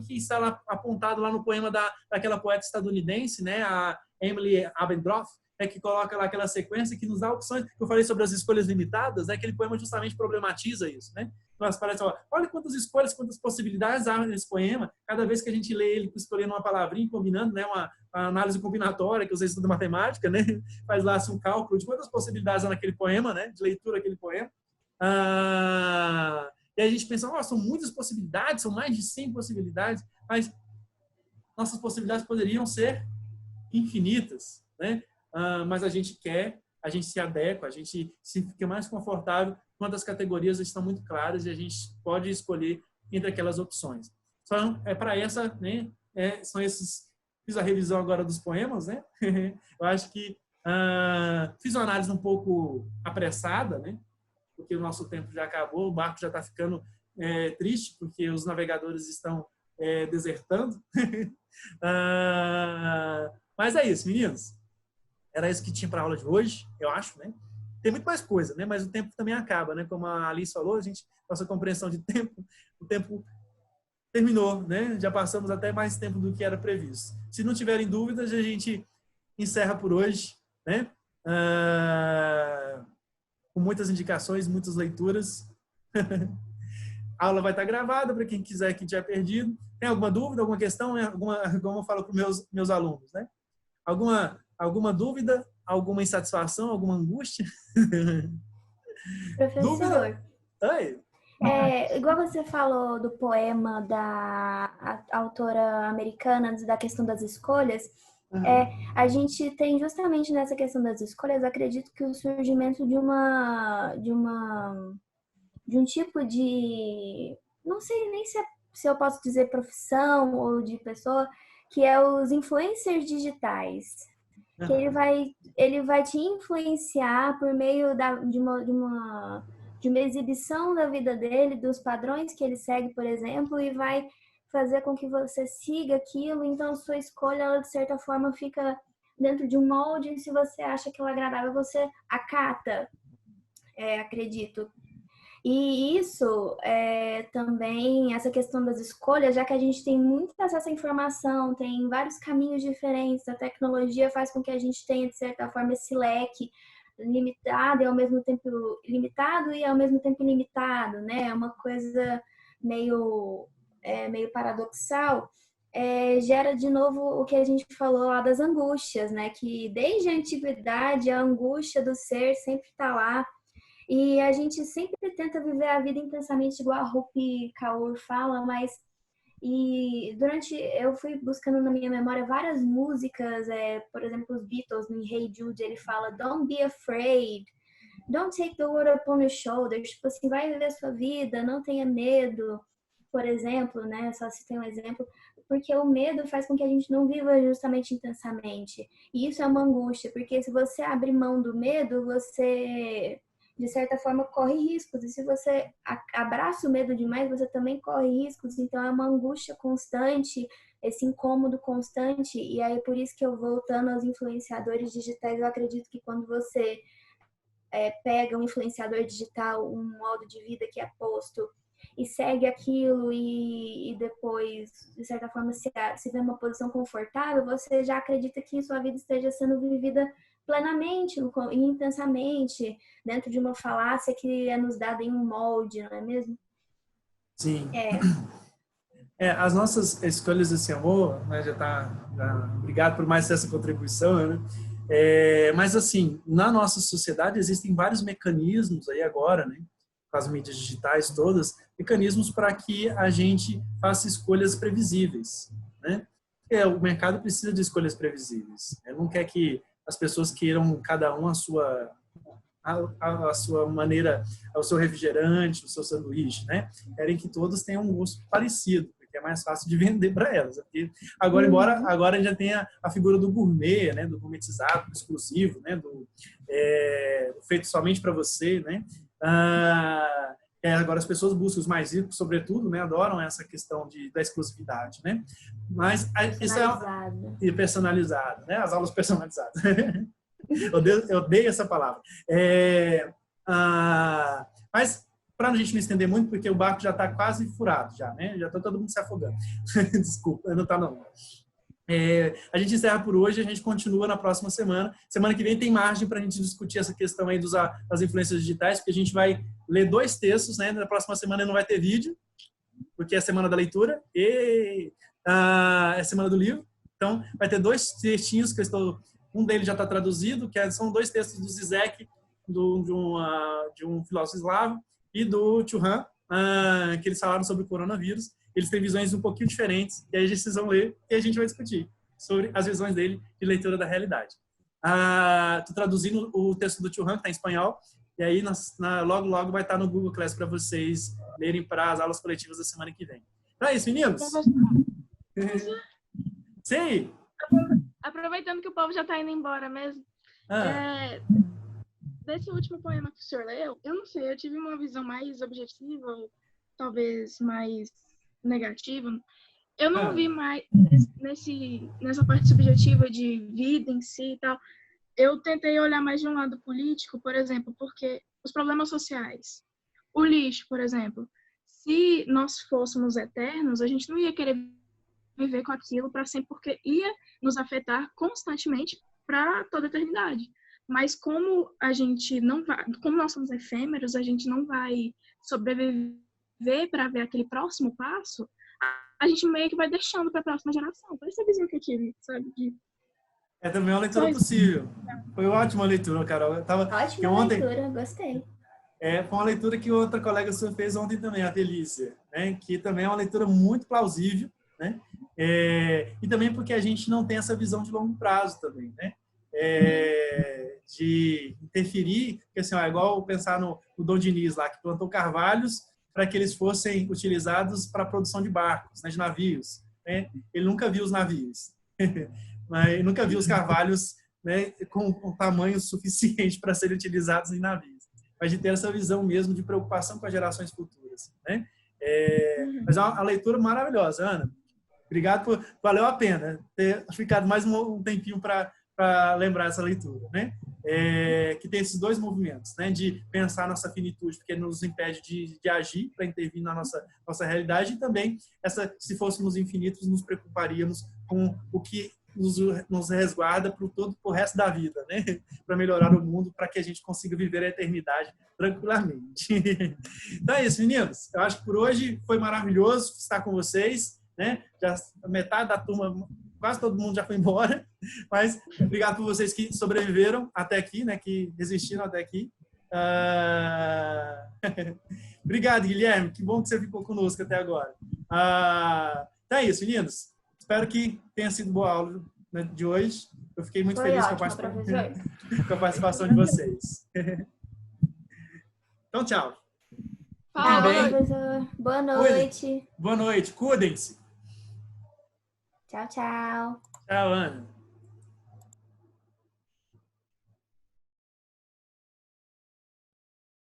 que está lá apontado lá no poema daquela poeta estadunidense, né, a Emily Abendroth, que coloca lá aquela sequência que nos dá opções, que eu falei sobre as escolhas limitadas, né? Aquele poema justamente problematiza isso, né? Nós parece, olha quantas escolhas, quantas possibilidades há nesse poema, cada vez que a gente lê ele escolhendo uma palavrinha, combinando, né? Uma análise combinatória, que vocês estudam matemática, né? Faz lá assim, um cálculo de quantas possibilidades há naquele poema, né? De leitura daquele poema. E a gente pensa, são muitas possibilidades, são mais de 100 possibilidades, mas nossas possibilidades poderiam ser infinitas, né? Mas a gente se adequa, a gente se fica mais confortável quando as categorias estão muito claras e a gente pode escolher entre aquelas opções. Só para essa, né? São esses. Fiz a revisão agora dos poemas, né? Eu acho que fiz uma análise um pouco apressada, né? Porque o nosso tempo já acabou, o barco já está ficando triste porque os navegadores estão desertando. Mas é isso, meninos. Era isso que tinha para a aula de hoje, eu acho, né? Tem muito mais coisa, né? Mas o tempo também acaba, né? Como a Alice falou, nossa compreensão de tempo, o tempo terminou, né? Já passamos até mais tempo do que era previsto. Se não tiverem dúvidas, a gente encerra por hoje, né? Com muitas indicações, muitas leituras. A aula vai estar gravada para quem quiser que tiver perdido. Tem alguma dúvida, alguma questão? Como eu falo para os meus alunos, né? Alguma dúvida? Alguma insatisfação? Alguma angústia? Professor, dúvida? Oi. Igual você falou do poema da autora americana, da questão das escolhas, a gente tem justamente nessa questão das escolhas, acredito que o surgimento de um tipo de, não sei nem se eu posso dizer profissão ou de pessoa, que é os influencers digitais. Que ele vai te influenciar por meio de de uma exibição da vida dele, dos padrões que ele segue, por exemplo, e vai fazer com que você siga aquilo. Então, sua escolha, ela, de certa forma, fica dentro de um molde, e se você acha que ela é agradável, você acata, acredito. E isso também, essa questão das escolhas, já que a gente tem muito acesso à informação, tem vários caminhos diferentes, a tecnologia faz com que a gente tenha, de certa forma, esse leque limitado e ao mesmo tempo limitado e ao mesmo tempo ilimitado, né? É uma coisa meio paradoxal. Gera de novo o que a gente falou lá das angústias, né? Que desde a antiguidade a angústia do ser sempre está lá. E a gente sempre tenta viver a vida intensamente, igual a Rupi Kaur fala, mas eu fui buscando na minha memória várias músicas, por exemplo, os Beatles, no Hey Jude, ele fala Don't be afraid, don't take the world upon your shoulders, tipo assim, vai viver a sua vida, não tenha medo, por exemplo, né, só se tem um exemplo, porque o medo faz com que a gente não viva justamente intensamente, e isso é uma angústia, porque se você abre mão do medo, você, de certa forma, corre riscos. E se você abraça o medo demais, você também corre riscos. Então, é uma angústia constante, esse incômodo constante. E aí, por isso que eu, voltando aos influenciadores digitais, eu acredito que quando você pega um influenciador digital, um modo de vida que é posto, e segue aquilo e depois, de certa forma, se vê numa posição confortável, você já acredita que sua vida esteja sendo vivida plenamente e intensamente, dentro de uma falácia que é nos dada em um molde, não é mesmo? Sim. As nossas escolhas desse amor, né, obrigado por mais essa contribuição, né? Mas assim, na nossa sociedade existem vários mecanismos aí agora, né, com as mídias digitais todas, mecanismos para que a gente faça escolhas previsíveis, né? O mercado precisa de escolhas previsíveis. Ele não quer que as pessoas queiram cada um a sua maneira, o seu refrigerante, o seu sanduíche, né? Querem que todos tenham um gosto parecido, porque é mais fácil de vender para elas. Porque agora, embora agora já tenha a figura do gourmet, né? Do gourmetizado, do exclusivo, né? Feito somente para você, né? Agora as pessoas buscam, os mais ricos, sobretudo, né? Adoram essa questão da exclusividade, né? Mas isso é personalizado, né? As aulas personalizadas. Eu odeio essa palavra. Mas para a gente não estender muito, porque o barco já está quase furado, já, né? Já está todo mundo se afogando. Desculpa, não está não. A gente encerra por hoje, a gente continua na próxima semana. Semana que vem tem margem para a gente discutir essa questão aí das influências digitais, porque a gente vai ler 2 textos, né? Na próxima semana não vai ter vídeo, porque é a semana da leitura e é a semana do livro. Então, vai ter 2 textinhos que um deles já está traduzido, são 2 textos do Zizek, de um filósofo eslavo, e do Churran, que eles falaram sobre o coronavírus. Eles têm visões um pouquinho diferentes, e aí vocês vão ler e a gente vai discutir sobre as visões dele de leitura da realidade. Estou traduzindo o texto do Churran, que está em espanhol, e aí logo vai estar no Google Class para vocês lerem para as aulas coletivas da semana que vem. Então é isso, meninos? Sim! Aproveitando que o povo já está indo embora mesmo, desse último poema que o senhor leu, eu não sei, eu tive uma visão mais objetiva, talvez mais negativa. Eu não vi mais nessa parte subjetiva de vida em si e tal. Eu tentei olhar mais de um lado político, por exemplo, porque os problemas sociais, o lixo, por exemplo, se nós fôssemos eternos, a gente não ia querer viver com aquilo para sempre, porque ia nos afetar constantemente para toda a eternidade. Mas como como nós somos efêmeros, a gente não vai sobreviver para ver aquele próximo passo, a gente meio que vai deixando para a próxima geração. Foi essa visão que eu tive, sabe? Também é uma leitura possível. Foi uma ótima leitura, Carol. Ótima leitura, gostei. Foi uma leitura que outra colega sua fez ontem também, a Delícia, né? Que também é uma leitura muito plausível, né? E também porque a gente não tem essa visão de longo prazo também, né? De interferir, porque assim, é igual pensar no Dom Diniz lá, que plantou carvalhos para que eles fossem utilizados para a produção de barcos, né, de navios, né? Ele nunca viu os navios, mas nunca viu os carvalhos, né, com tamanho suficiente para serem utilizados em navios. mas de ter essa visão mesmo de preocupação com as gerações futuras, né? Mas é uma leitura maravilhosa, Ana. Obrigado valeu a pena ter ficado mais um tempinho para lembrar essa leitura, né? Que tem esses dois movimentos, né? De pensar nossa finitude, porque nos impede de agir para intervir na nossa realidade, e também se fôssemos infinitos, nos preocuparíamos com o que nos resguarda para o resto da vida, né? Para melhorar o mundo, para que a gente consiga viver a eternidade tranquilamente. Então é isso, meninos. Eu acho que por hoje foi maravilhoso estar com vocês, né? Já metade da turma, quase todo mundo já foi embora, mas obrigado por vocês que sobreviveram até aqui, né? Que resistiram até aqui. Obrigado, Guilherme. Que bom que você ficou conosco até agora. Então é isso, meninos. Espero que tenha sido boa aula, né, de hoje. Eu fiquei muito feliz com a participação de vocês. Então, tchau. Tá, professor. Boa noite. Boa noite. Cuidem-se. Tchau, tchau. Tchau, Ana.